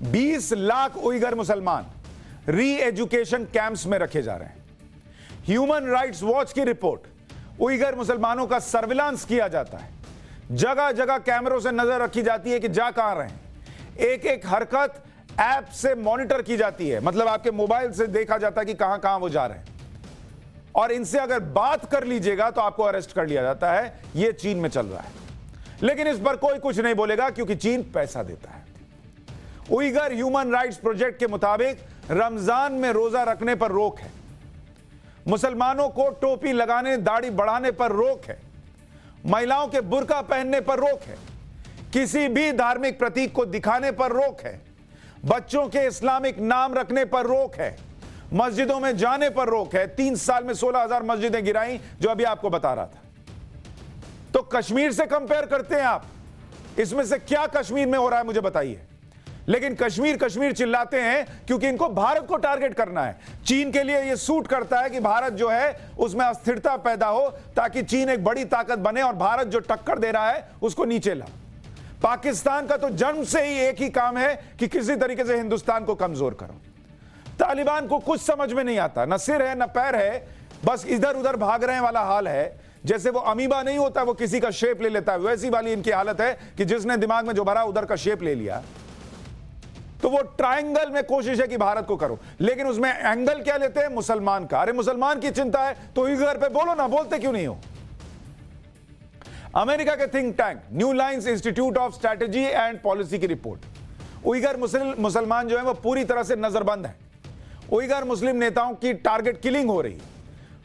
[SPEAKER 1] 20 लाख उइगर मुसलमान री एजुकेशन कैंप्स में रखे जा रहे हैं। ह्यूमन राइट्स वॉच की रिपोर्ट, उइगर मुसलमानों का सर्विलांस किया जाता है। जगह जगह कैमरों से नजर रखी जाती है कि जा कहां रहे हैं। एक एक हरकत ऐप से मॉनिटर की जाती है, मतलब आपके मोबाइल से देखा जाता है कि कहां कहां वो जा रहे हैं। और इनसे अगर बात कर लीजिएगा तो आपको अरेस्ट कर लिया जाता है। यह चीन में चल रहा है, लेकिन इस पर कोई कुछ नहीं बोलेगा क्योंकि चीन पैसा देता है। उइगर ह्यूमन राइट्स प्रोजेक्ट के मुताबिक रमजान में रोजा रखने पर रोक है, मुसलमानों को टोपी लगाने, दाढ़ी बढ़ाने पर रोक है, महिलाओं के बुर्का पहनने पर रोक है, किसी भी धार्मिक प्रतीक को दिखाने पर रोक है, बच्चों के इस्लामिक नाम रखने पर रोक है, मस्जिदों में जाने पर रोक है। 3 साल में 16,000 मस्जिदें गिराई, जो अभी आपको बता रहा था। तो कश्मीर से कंपेयर करते हैं आप, इसमें से क्या कश्मीर में हो रहा है मुझे बताइए। लेकिन कश्मीर कश्मीर चिल्लाते हैं क्योंकि इनको भारत को टारगेट करना है। चीन के लिए यह सूट करता है कि भारत जो है उसमें अस्थिरता पैदा हो, ताकि चीन एक बड़ी ताकत बने और भारत जो टक्कर दे रहा है उसको नीचे ला। पाकिस्तान का तो जन्म से ही एक ही काम है कि किसी तरीके से हिंदुस्तान को कमजोर करो। तालिबान को कुछ समझ में नहीं आता, न सिर है न पैर है, बस इधर उधर भाग रहे वाला हाल है। जैसे वो अमीबा नहीं होता, वो किसी का शेप ले लेता है, वैसी वाली इनकी हालत है कि जिसने दिमाग में जो भरा उधर का शेप ले लिया। तो वो ट्रायंगल में कोशिश है कि भारत को करो, लेकिन उसमें एंगल क्या लेते हैं? मुसलमान का। अरे मुसलमान की चिंता है तो उइगर पे बोलो ना, बोलते क्यों नहीं हो? अमेरिका के think tank new lines institute of strategy and policy की रिपोर्ट, उइगर मुसलमान जो है वो पूरी तरह से नजरबंद है। उइगर मुस्लिम नेताओं की टारगेट किलिंग हो रही है।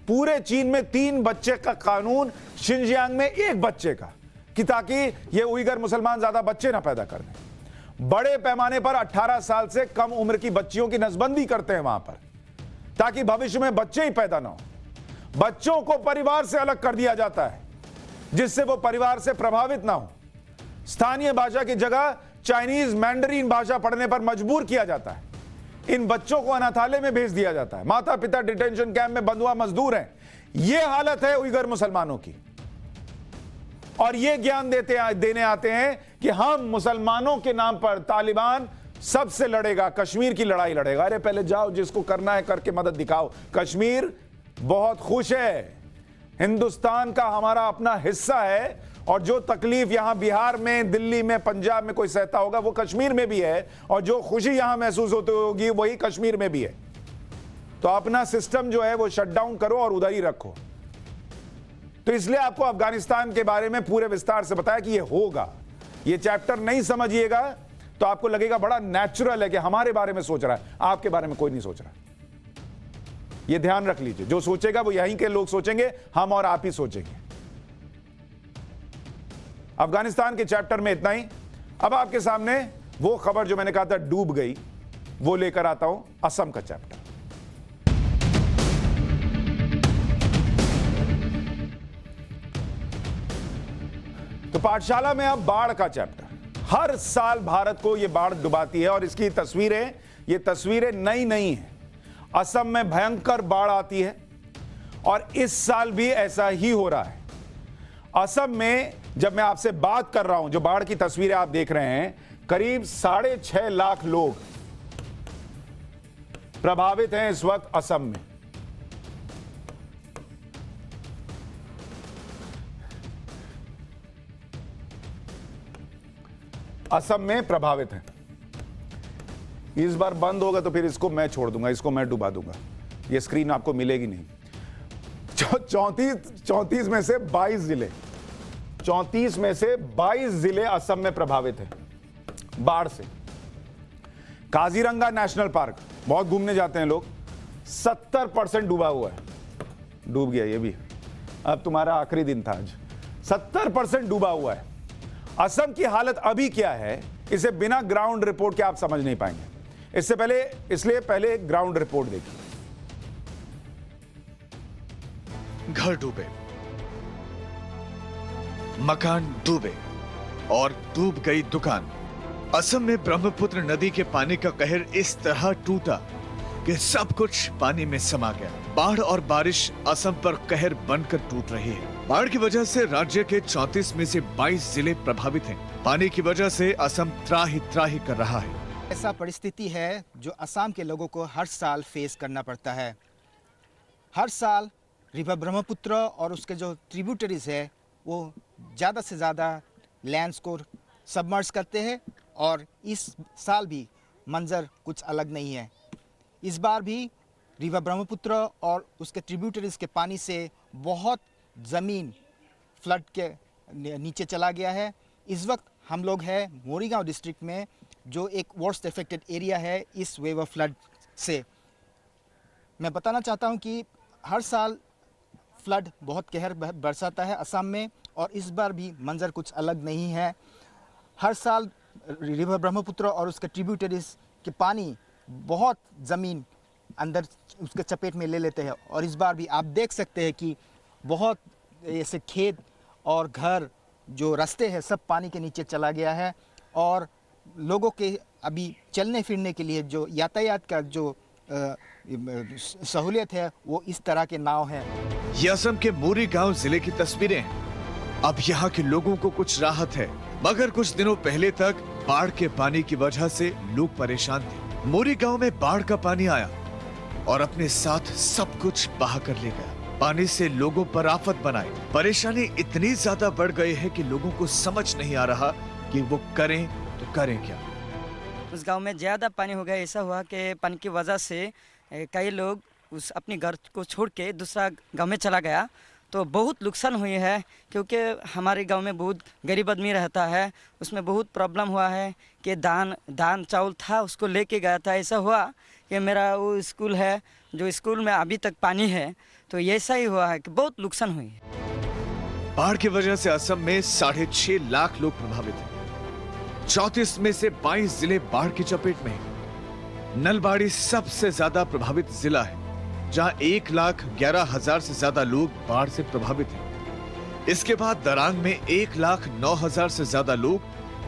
[SPEAKER 1] पूरे चीन में 3 बच्चे का कानून, शिनजियांग में 1 बच्चे का, कि ताकि ये उइगर मुसलमान ज्यादा बच्चे ना पैदा कर दें। बड़े पैमाने पर 18 साल से कम उम्र की बच्चियों की नसबंदी करते हैं वहां पर, ताकि भविष्य में बच्चे ही पैदा ना हो। बच्चों को परिवार से अलग कर दिया जाता है जिससे वो परिवार से प्रभावित ना हो। स्थानीय भाषा की जगह चाइनीज मैंडरीन भाषा पढ़ने पर मजबूर किया जाता है। इन बच्चों को अनाथालय में भेज दिया जाता है। माता पिता डिटेंशन कैंप में बंधुआ मजदूर हैं। यह हालत है उइगर मुसलमानों की। और यह ज्ञान देने आते हैं कि हम मुसलमानों के नाम पर तालिबान सबसे लड़ेगा, कश्मीर की लड़ाई लड़ेगा। अरे पहले जाओ, जिसको करना है करके मदद दिखाओ। कश्मीर बहुत खुश है, हिंदुस्तान का हमारा अपना हिस्सा है, और जो तकलीफ यहां बिहार में, दिल्ली में, पंजाब में कोई सहता होगा वो कश्मीर में भी है, और जो खुशी यहां महसूस होती होगी वही कश्मीर में भी है। तो अपना सिस्टम जो है वो शटडाउन करो और उधर ही रखो। तो इसलिए आपको अफगानिस्तान के बारे में पूरे विस्तार से बताया कि ये होगा। ये चैप्टर नहीं समझिएगा तो आपको लगेगा बड़ा नेचुरल है कि हमारे बारे में सोच रहा है, आपके बारे में कोई नहीं सोच रहा। ये ध्यान रख लीजिए, जो सोचेगा वो यहीं के लोग सोचेंगे, हम और आप ही सोचेंगे। अफगानिस्तान के चैप्टर में इतना ही। अब आपके सामने वो खबर जो मैंने कहा था डूब गई, वो लेकर आता हूं, असम का चैप्टर। तो पाठशाला में अब बाढ़ का चैप्टर। हर साल भारत को यह बाढ़ डुबाती है और इसकी तस्वीरें, ये तस्वीरें नई नहीं है। असम में भयंकर बाढ़ आती है और इस साल भी ऐसा ही हो रहा है। असम में जब मैं आपसे बात कर रहा हूं, जो बाढ़ की तस्वीरें आप देख रहे हैं, करीब 6.5 लाख लोग प्रभावित हैं इस वक्त असम में। असम में प्रभावित हैं। इस बार बंद होगा तो फिर इसको मैं छोड़ दूंगा, इसको मैं डुबा दूंगा, ये स्क्रीन आपको मिलेगी नहीं। 34 में से 22 जिले, 34 में से 22 जिले असम में प्रभावित हैं। बाढ़ से। काजीरंगा नेशनल पार्क बहुत घूमने जाते हैं लोग, 70% डूबा हुआ है, डूब गया ये भी। अब तुम्हारा आखिरी दिन था आज, 70% डूबा हुआ है। असम की हालत अभी क्या है, इसे बिना ग्राउंड रिपोर्ट के आप समझ नहीं पाएंगे। इसलिए पहले ग्राउंड रिपोर्ट देखिए।
[SPEAKER 2] घर डूबे, मकान डूबे और डूब गई दुकान। असम में ब्रह्मपुत्र नदी के पानी का कहर इस तरह टूटा कि सब कुछ पानी में समा गया। बाढ़ और बारिश असम पर कहर बनकर टूट रही है। बाढ़ की वजह से राज्य के 34 में से 22 जिले प्रभावित हैं। पानी की वजह से असम त्राही त्राही कर रहा है।
[SPEAKER 3] ऐसा परिस्थिति है जो असम के लोगों को हर साल फेस करना पड़ता है। हर साल रिवर ब्रह्मपुत्र और उसके जो ट्रिब्यूटरीज है वो ज़्यादा से ज़्यादा लैंड्स को सबमर्ज करते हैं और इस साल भी मंजर कुछ अलग नहीं है। इस बार भी रिवर ब्रह्मपुत्र और उसके ट्रिब्यूटरीज के पानी से बहुत ज़मीन फ्लड के नीचे चला गया है। इस वक्त हम लोग हैं मोरीगांव डिस्ट्रिक्ट में, जो एक वर्स्ट अफेक्टेड एरिया है इस वेव ऑफ फ्लड से। मैं बताना चाहता हूं कि हर साल फ्लड बहुत कहर बरसाता है असम में और इस बार भी मंजर कुछ अलग नहीं है। हर साल रिवर ब्रह्मपुत्र और उसके ट्रिब्यूटरीज के पानी बहुत ज़मीन अंदर उसके चपेट में ले लेते हैं और इस बार भी आप देख सकते हैं कि बहुत ऐसे खेत और घर जो रास्ते हैं सब पानी के नीचे चला गया है और लोगों के अभी चलने फिरने के लिए जो यातायात का जो सहूलियत है वो इस तरह के नाव हैं।
[SPEAKER 2] ये असम के मोरीगांव जिले की तस्वीरें हैं। अब यहाँ के लोगों को कुछ राहत है, मगर कुछ दिनों पहले तक बाढ़ के पानी की वजह से लोग परेशान थे। मोरीगांव में बाढ़ का पानी आया और अपने साथ सब कुछ बहा कर ले गया। पानी से लोगों पर आफत बनाई। परेशानी इतनी ज्यादा बढ़ गई है कि लोगों को समझ नहीं आ रहा कि वो करें तो करें क्या।
[SPEAKER 4] उस गांव में ज़्यादा पानी हो गया। ऐसा हुआ कि पानी की वजह से कई लोग उस अपने घर को छोड़ के दूसरा गांव में चला गया, तो बहुत नुकसान हुई है क्योंकि हमारे गांव में बहुत गरीब आदमी रहता है। उसमें बहुत प्रॉब्लम हुआ है कि दान चावल था उसको लेके गया था। ऐसा हुआ कि मेरा वो स्कूल है, जो स्कूल में अभी तक पानी है, तो ऐसा ही हुआ है कि बहुत नुकसान हुई है।
[SPEAKER 2] बाढ़ की वजह से असम में 6.5 लाख लोग प्रभावित हैं। 34 में से 22 जिले बाढ़ की चपेट में हैं। नलबाड़ी सबसे ज्यादा प्रभावित जिला है, जहां 1,11,000 से ज्यादा लोग बाढ़ से प्रभावित हैं। इसके बाद दरांग में 1,09,000 से ज्यादा लोग,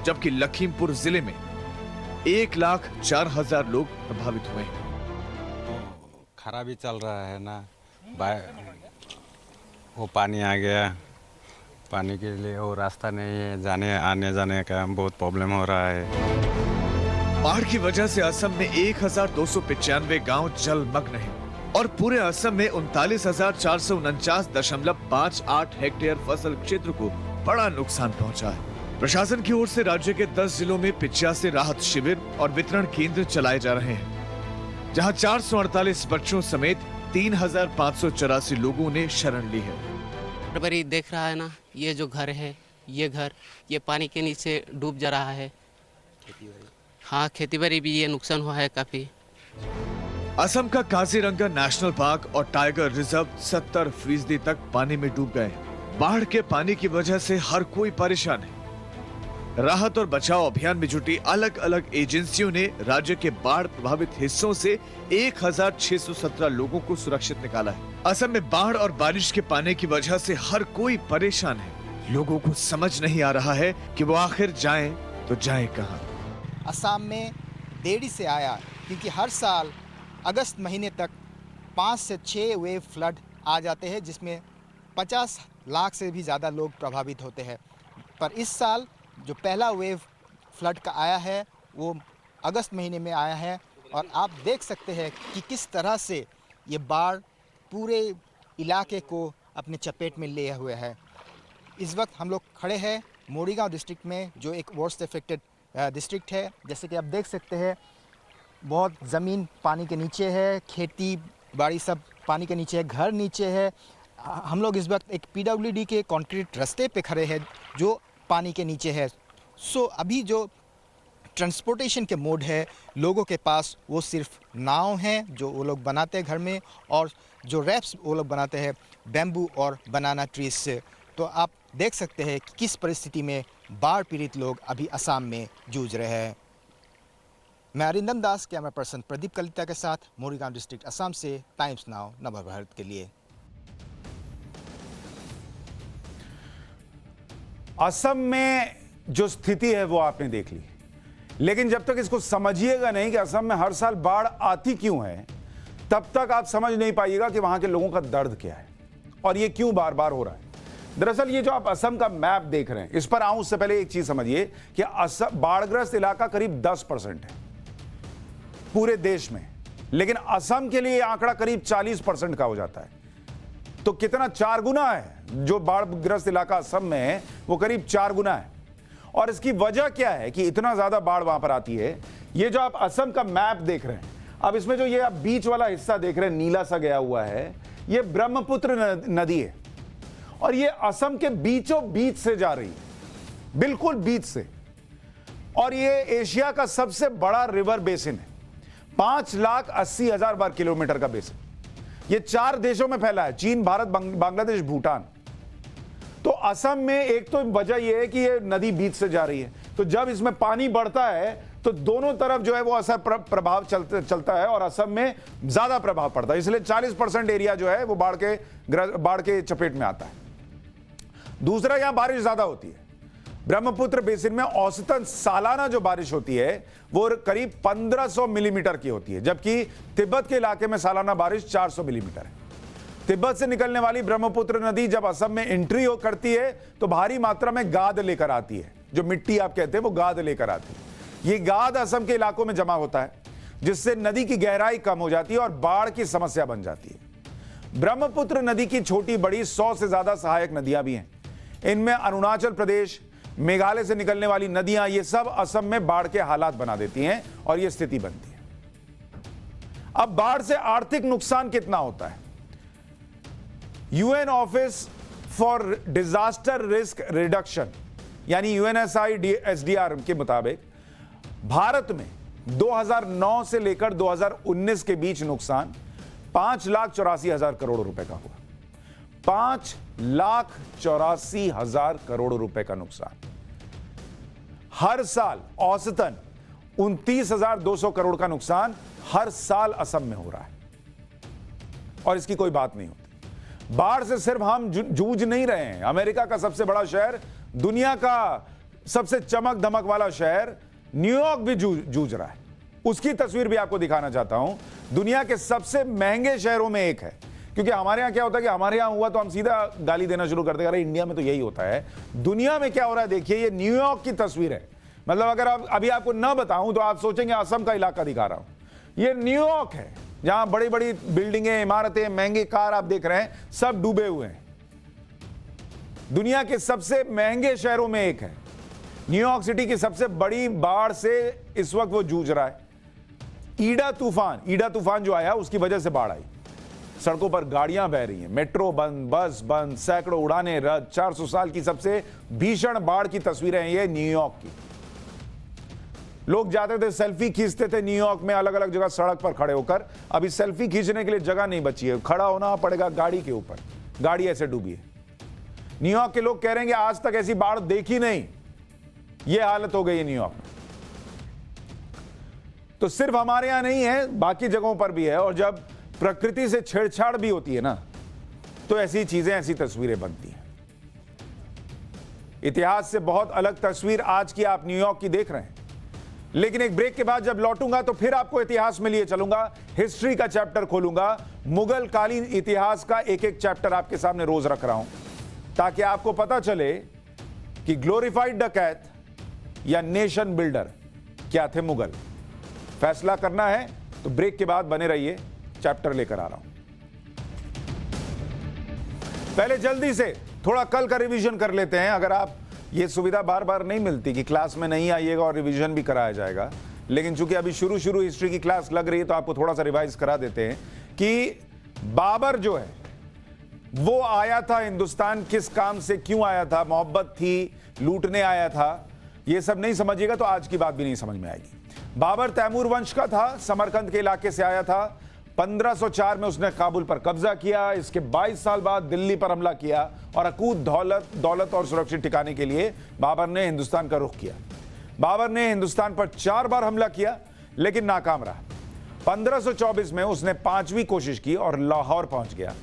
[SPEAKER 2] जबकि लखीमपुर जिले में 1,04,000 लोग प्रभावित हुए हैं।
[SPEAKER 5] खराबी चल रहा है ना, वो पानी आ गया, पानी के लिए वो रास्ता नहीं है, आने जाने का बहुत प्रॉब्लम हो रहा है।
[SPEAKER 2] बाढ़ की वजह से असम में 1,295 गांव जलमग्न हैं और पूरे असम में 39,449.58 हेक्टेयर फसल क्षेत्र को बड़ा नुकसान पहुंचा है। प्रशासन की ओर से राज्य के 10 जिलों में 85 राहत शिविर और वितरण केंद्र चलाए जा रहे हैं, जहां 448 बच्चों समेत 3,584 लोगों ने शरण ली है।
[SPEAKER 6] बड़ी देख रहा है ना, ये जो घर है, ये पानी के नीचे डूब जा रहा है। हाँ, खेती बाड़ी भी ये नुकसान हुआ है काफी।
[SPEAKER 2] असम का काजीरंगा नेशनल पार्क और टाइगर रिजर्व 70% तक पानी में डूब गए। बाढ़ के पानी की वजह से हर कोई परेशान है। राहत और बचाव अभियान में जुटी अलग अलग एजेंसियों ने राज्य के बाढ़ प्रभावित हिस्सों से 1,617 लोगों को सुरक्षित निकाला है। असम में बाढ़ और बारिश के पानी की वजह से हर कोई परेशान है। लोगों को समझ नहीं आ रहा है कि वो आखिर जाएं तो जाएं कहां।
[SPEAKER 3] असम में देरी से आया क्योंकि हर साल अगस्त महीने तक 5 से 6 वेव फ्लड आ जाते हैं, जिसमें 50 लाख से भी ज़्यादा लोग प्रभावित होते हैं। पर इस साल जो पहला वेव फ्लड का आया है वो अगस्त महीने में आया है और आप देख सकते हैं कि किस तरह से ये बाढ़ पूरे इलाके को अपने चपेट में लिए हुए है। इस वक्त हम लोग खड़े हैं मोरीगांव डिस्ट्रिक्ट में, जो एक वर्स्ट अफेक्टेड डिस्ट्रिक्ट है। जैसे कि आप देख सकते हैं बहुत ज़मीन पानी के नीचे है, खेती बाड़ी सब पानी के नीचे है, घर नीचे है। हम लोग इस वक्त एक PWD के कंक्रीट रास्ते पे खड़े हैं जो पानी के नीचे है। अभी जो ट्रांसपोर्टेशन के मोड है लोगों के पास, वो सिर्फ नाव हैं जो वो लोग बनाते हैं घर में, और जो रैफ्ट्स वो लोग बनाते हैं बैम्बू और बनाना ट्रीज से। तो आप देख सकते हैं कि किस परिस्थिति में बाढ़ पीड़ित लोग अभी असम में जूझ रहे हैं। मैं अरिंदम दास, कैमरा पर्सन प्रदीप कलिता के साथ, मोरीगांव डिस्ट्रिक्ट असम से, टाइम्स नाउ नवभारत के लिए।
[SPEAKER 1] असम में जो स्थिति है वो आपने देख ली, लेकिन जब तक इसको समझिएगा नहीं कि असम में हर साल बाढ़ आती क्यों है, तब तक आप समझ नहीं पाइएगा कि वहां के लोगों का दर्द क्या है और ये क्यों बार बार हो रहा है। दरअसल ये जो आप असम का मैप देख रहे हैं, इस पर आऊं उससे पहले एक चीज समझिए कि असम बाढ़ग्रस्त इलाका करीब 10% है पूरे देश में, लेकिन असम के लिए आंकड़ा करीब 40% का हो जाता है। तो कितना 4 गुना है। जो बाढ़ग्रस्त इलाका असम में है वो करीब 4 गुना है। और इसकी वजह क्या है कि इतना ज्यादा बाढ़ वहां पर आती है? ये जो आप असम का मैप देख रहे हैं, अब इसमें जो ये आप बीच वाला हिस्सा देख रहे हैं, नीला सा गया हुआ है, ये ब्रह्मपुत्र नदी है और ये असम के बीचों बीच से जा रही है, बिल्कुल बीच से। और ये एशिया का सबसे बड़ा रिवर बेसिन है, 5,80,000 वर्ग किलोमीटर का बेसिन। ये 4 देशों में फैला है, चीन, भारत, बांग्लादेश, भूटान। तो असम में एक तो वजह यह है कि ये नदी बीच से जा रही है, तो जब इसमें पानी बढ़ता है तो दोनों तरफ जो है वो असर प्रभाव चलता है और असम में ज्यादा प्रभाव पड़ता है, इसलिए 40% एरिया जो है वो बाढ़ के चपेट में आता है। दूसरा, यहां बारिश ज्यादा होती है। ब्रह्मपुत्र बेसिन में औसतन सालाना जो बारिश होती है वो करीब 1500 मिलीमीटर की होती है, जबकि तिब्बत के इलाके में सालाना बारिश 400 मिलीमीटर है। तिब्बत से निकलने वाली ब्रह्मपुत्र नदी जब असम में एंट्री करती है तो भारी मात्रा में गाद लेकर आती है, जो मिट्टी आप कहते हैं वो गाद लेकर आती है। ये गाद असम के इलाकों में जमा होता है, जिससे नदी की गहराई कम हो जाती है और बाढ़ की समस्या बन जाती है। ब्रह्मपुत्र नदी की छोटी बड़ी 100 से ज्यादा सहायक नदियां भी हैं। इनमें अरुणाचल प्रदेश, मेघालय से निकलने वाली नदियां, ये सब असम में बाढ़ के हालात बना देती हैं और यह स्थिति बनती है। अब बाढ़ से आर्थिक नुकसान कितना होता है? UN office for disaster risk reduction यानी यूएनएसआईडीआर के मुताबिक भारत में 2009 से लेकर 2019 के बीच नुकसान 5,84,000 करोड़ रुपए का हुआ। 5,84,000 करोड़ रुपए का नुकसान। हर साल औसतन 29,200 करोड़ का नुकसान हर साल असम में हो रहा है और इसकी कोई बात नहीं होती। बाढ़ से सिर्फ हम जूझ नहीं रहे हैं। अमेरिका का सबसे बड़ा शहर, दुनिया का सबसे चमक धमक वाला शहर न्यूयॉर्क भी जूझ रहा है। उसकी तस्वीर भी आपको दिखाना चाहता हूं। दुनिया के सबसे महंगे शहरों में एक है, क्योंकि हमारे यहां क्या होता है कि हमारे यहां हुआ तो हम सीधा गाली देना शुरू करते हैं, अरे इंडिया में तो यही होता है। दुनिया में क्या हो रहा है देखिए, ये न्यूयॉर्क की तस्वीर है। मतलब अगर अभी आपको ना बताऊं तो आप सोचेंगे असम का इलाका दिखा रहा हूं। ये न्यूयॉर्क है, जहां बड़ी बड़ी बिल्डिंगें, इमारतें, महंगे कार आप देख रहे हैं, सब डूबे हुए हैं। दुनिया के सबसे महंगे शहरों में एक है। न्यूयॉर्क सिटी की सबसे बड़ी बाढ़ से इस वक्त वो जूझ रहा है। ईडा तूफान जो आया उसकी वजह से बाढ़ आई। सड़कों पर गाड़ियां बह रही हैं, मेट्रो बंद, बस बंद, सैकड़ों उड़ानें रद्द। 400 साल की सबसे भीषण बाढ़ की तस्वीरें हैं ये न्यूयॉर्क की। लोग जाते थे, सेल्फी खींचते थे न्यूयॉर्क में, अलग अलग जगह सड़क पर खड़े होकर। अभी सेल्फी खींचने के लिए जगह नहीं बची है, खड़ा होना पड़ेगा गाड़ी के ऊपर। गाड़ी ऐसे डूबी है। न्यूयॉर्क के लोग कह रहे हैं कि आज तक ऐसी बाढ़ देखी नहीं। यह हालत हो गई है न्यूयॉर्क में। तो सिर्फ हमारे यहां नहीं है, बाकी जगहों पर भी है। और जब प्रकृति से छेड़छाड़ भी होती है ना, तो ऐसी चीजें, ऐसी तस्वीरें बनती हैं। इतिहास से बहुत अलग तस्वीर आज की आप न्यूयॉर्क की देख रहे हैं। लेकिन एक ब्रेक के बाद जब लौटूंगा तो फिर आपको इतिहास में लिए चलूंगा, हिस्ट्री का चैप्टर खोलूंगा। मुगल कालीन इतिहास का एक एक चैप्टर आपके सामने रोज रख रहा हूं, ताकि आपको पता चले कि ग्लोरीफाइड डकैत या नेशन बिल्डर क्या थे मुगल। फैसला करना है तो ब्रेक के बाद बने रहिए, चैप्टर लेकर आ रहा हूं। पहले जल्दी से थोड़ा कल का रिवीजन कर लेते हैं। अगर आप, ये सुविधा बार बार नहीं मिलती कि क्लास में नहीं आइएगा और रिवीजन भी कराया जाएगा, लेकिन चूंकि अभी शुरू हिस्ट्री की क्लास लग रही है तो आपको थोड़ा सा रिवाइज करा देते हैं कि बाबर जो है वो आया था हिंदुस्तान, किस काम से, क्यों आया था? मोहब्बत थी, लूटने आया था। ये सब नहीं समझिएगा तो आज की बात भी नहीं समझ में आएगी। बाबर तैमूर वंश का था, समरकंद के इलाके से आया था। 1504 में उसने काबुल पर कब्जा किया। इसके 22 साल बाद दिल्ली पर हमला किया और अकूत दौलत और सुरक्षित ठिकाने के लिए बाबर ने हिंदुस्तान का रुख किया। बाबर ने हिंदुस्तान पर 4 बार हमला किया लेकिन नाकाम रहा। 1524 में उसने 5वीं कोशिश की और लाहौर पहुंच गया।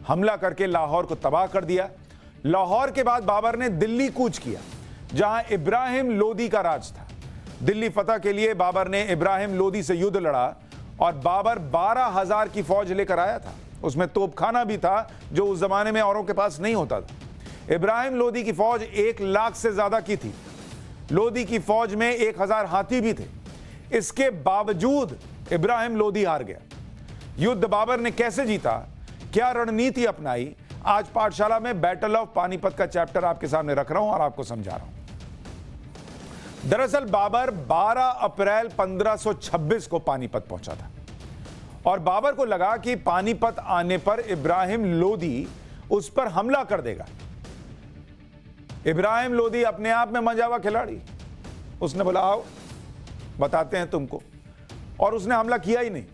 [SPEAKER 1] हमला करके लाहौर को तबाह कर दिया। लाहौर के बाद बाबर ने दिल्ली कूच किया जहां इब्राहिम लोदी का राज था। दिल्ली फतह के लिए बाबर ने इब्राहिम लोदी से युद्ध लड़ा और बाबर 12,000 की फौज लेकर आया था। उसमें तोपखाना भी था जो उस जमाने में औरों के पास नहीं होता था। इब्राहिम लोदी की फौज 1 लाख से ज्यादा की थी। लोदी की फौज में 1000 हाथी भी थे। इसके बावजूद इब्राहिम लोदी हार गया। युद्ध बाबर ने कैसे जीता, क्या रणनीति अपनाई, आज पाठशाला में बैटल ऑफ पानीपत का चैप्टर आपके सामने रख रहा हूं और आपको समझा रहा हूं। दरअसल बाबर 12 अप्रैल 1526 को पानीपत पहुंचा था और बाबर को लगा कि पानीपत आने पर इब्राहिम लोदी उस पर हमला कर देगा। इब्राहिम लोदी अपने आप में मजावा खिलाड़ी, उसने बोला आओ बताते हैं तुमको, और उसने हमला किया ही नहीं।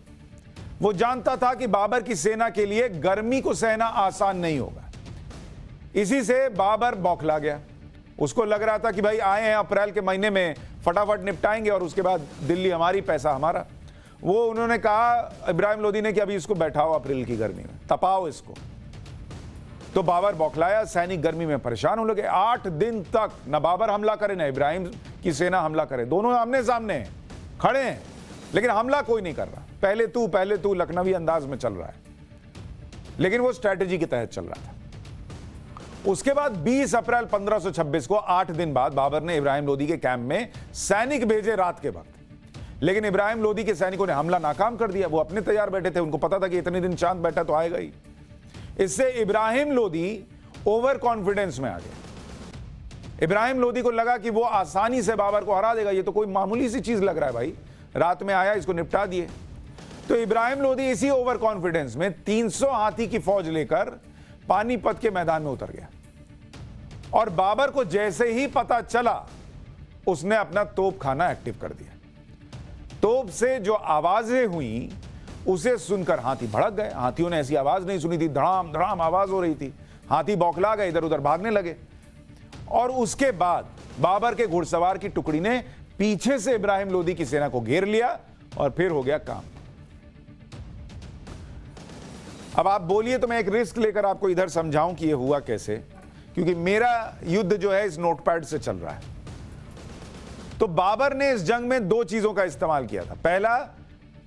[SPEAKER 1] वो जानता था कि बाबर की सेना के लिए गर्मी को सहना आसान नहीं होगा। इसी से बाबर बौखला गया। उसको लग रहा था कि भाई आए हैं अप्रैल के महीने में, फटाफट निपटाएंगे और उसके बाद दिल्ली हमारी, पैसा हमारा। वो उन्होंने कहा इब्राहिम लोदी ने कि अभी इसको बैठाओ अप्रैल की गर्मी में, तपाओ इसको। तो बाबर बौखलाया, सैनिक गर्मी में परेशान होने लगे। 8 दिन तक न बाबर हमला करे न इब्राहिम की सेना हमला करे। दोनों आमने सामने हैं, खड़े हैं, लेकिन हमला कोई नहीं कर रहा। पहले तू लखनवी अंदाज में चल रहा है, लेकिन वो स्ट्रैटेजी के तहत चल रहा था। उसके बाद 20 अप्रैल 1526 को 8 दिन बाद बाबर ने इब्राहिम लोदी के कैंप में सैनिक भेजे रात के वक्त, लेकिन इब्राहिम लोदी के सैनिकों ने हमला नाकाम कर दिया। वो अपने तैयार बैठे थे, उनको पता था कि इतने दिन चांद बैठा तो आएगा ही। इससे इब्राहिम लोदी ओवर कॉन्फिडेंस में आ गया। इब्राहिम लोदी को लगा कि वो आसानी से बाबर को हरा देगा, ये तो कोई मामूली सी चीज लग रहा है भाई, रात में आया इसको निपटा दिए। तो इब्राहिम लोदी इसी ओवर कॉन्फिडेंस में 300 हाथी की फौज लेकर पानीपत के मैदान में उतर गया और बाबर को जैसे ही पता चला उसने अपना तोपखाना एक्टिव कर दिया। तोप से जो आवाजें हुई उसे सुनकर हाथी भड़क गए। हाथियों ने ऐसी आवाज नहीं सुनी थी, धड़ाम धड़ाम आवाज हो रही थी। हाथी बौखला गए, इधर उधर भागने लगे और उसके बाद बाबर के घुड़सवार की टुकड़ी ने पीछे से इब्राहिम लोदी की सेना को घेर लिया और फिर हो गया काम। अब आप बोलिए तो मैं एक रिस्क लेकर आपको इधर समझाऊं कि यह हुआ कैसे, क्योंकि मेरा युद्ध जो है इस नोटपैड से चल रहा है। तो बाबर ने इस जंग में 2 चीजों का इस्तेमाल किया था। पहला,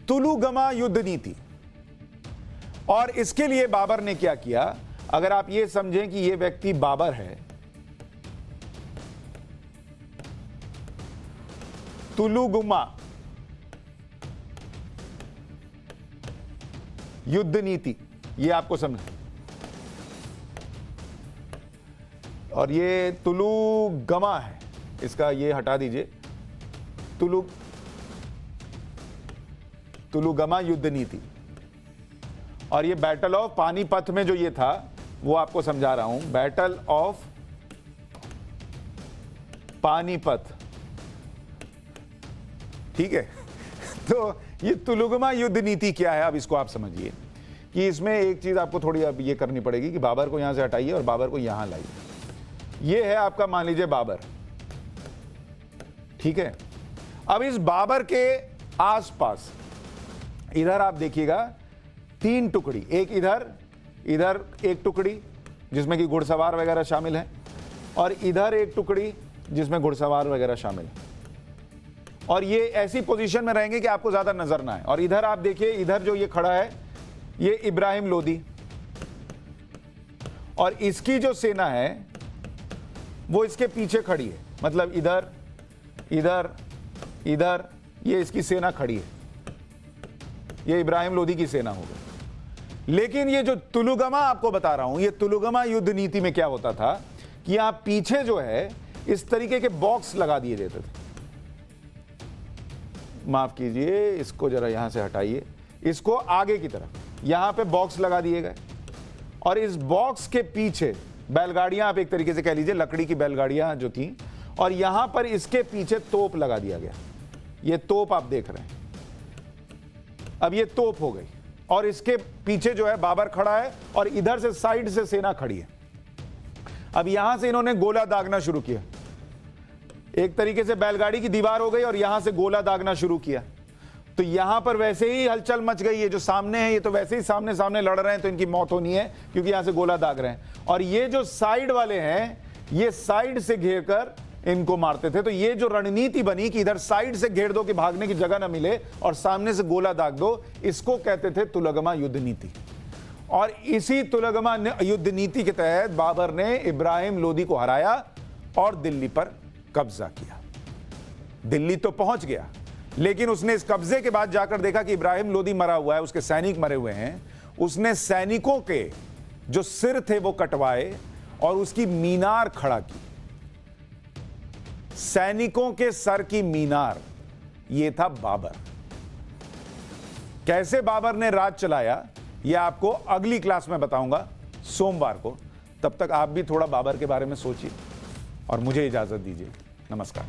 [SPEAKER 1] तुलुगमा युद्ध नीति, और इसके लिए बाबर ने क्या किया, अगर आप ये समझें कि यह व्यक्ति बाबर है, तुलुगमा युद्ध नीति, ये आपको समझ, और ये तुलुगमा है, इसका ये हटा दीजिए, तुलुगमा युद्ध नीति। और ये बैटल ऑफ पानीपत में जो ये था वो आपको समझा रहा हूं, बैटल ऑफ पानीपत, ठीक है। तो ये तुलुगमा युद्ध नीति क्या है, अब इसको आप समझिए कि इसमें एक चीज आपको थोड़ी अब ये करनी पड़ेगी कि बाबर को यहां से हटाइए और बाबर को यहां लाइए। ये है आपका, मान लीजिए बाबर, ठीक है। अब इस बाबर के आसपास इधर आप देखिएगा 3 टुकड़ी, एक इधर, इधर एक टुकड़ी जिसमें कि घुड़सवार वगैरह शामिल है, और इधर एक टुकड़ी जिसमें घुड़सवार वगैरह शामिल है, और ये ऐसी पोजीशन में रहेंगे कि आपको ज्यादा नजर ना आए। और इधर आप देखिए, इधर जो ये खड़ा है ये इब्राहिम लोदी, और इसकी जो सेना है वो इसके पीछे खड़ी है, मतलब इधर इधर इधर ये इसकी सेना खड़ी है, ये इब्राहिम लोदी की सेना हो गई। लेकिन ये जो तुलुगमा आपको बता रहा हूं, ये तुलुगमा युद्ध नीति में क्या होता था कि आप पीछे जो है इस तरीके के बॉक्स लगा दिए जाते थे। माफ कीजिए, इसको जरा यहां से हटाइए, इसको आगे की तरफ यहां पे बॉक्स लगा दिए गए, और इस बॉक्स के पीछे बैलगाड़ियां, आप एक तरीके से कह लीजिए लकड़ी की बैलगाड़ियां जो थी, और यहां पर इसके पीछे तोप लगा दिया गया। ये तोप आप देख रहे हैं, अब ये तोप हो गई और इसके पीछे जो है बाबर खड़ा है और इधर से साइड से सेना खड़ी है। अब यहां से इन्होंने गोला दागना शुरू किया, एक तरीके से बैलगाड़ी की दीवार हो गई और यहां से गोला दागना शुरू किया। तो यहां पर वैसे ही हलचल मच गई है। जो सामने है ये तो वैसे ही सामने सामने लड़ रहे हैं, तो इनकी मौत होनी है क्योंकि यहां से गोला दाग रहे हैं। और ये जो साइड वाले हैं ये साइड से घेर कर इनको मारते थे। तो ये जो रणनीति बनी कि इधर साइड से घेर दो कि भागने की जगह ना मिले और सामने से गोला दाग दो, इसको कहते थे तुलगमा युद्ध नीति। और इसी तुलगमा युद्ध नीति के तहत बाबर ने इब्राहिम लोदी को हराया और दिल्ली पर कब्जा किया। दिल्ली तो पहुंच गया, लेकिन उसने इस कब्जे के बाद जाकर देखा कि इब्राहिम लोदी मरा हुआ है, उसके सैनिक मरे हुए हैं। उसने सैनिकों के जो सिर थे वो कटवाए और उसकी मीनार खड़ा की। सैनिकों के सर की मीनार, ये था बाबर। कैसे बाबर ने राज चलाया यह आपको अगली क्लास में बताऊंगा सोमवार को। तब तक आप भी थोड़ा बाबर के बारे में सोचिए और मुझे इजाजत दीजिए। नमस्कार।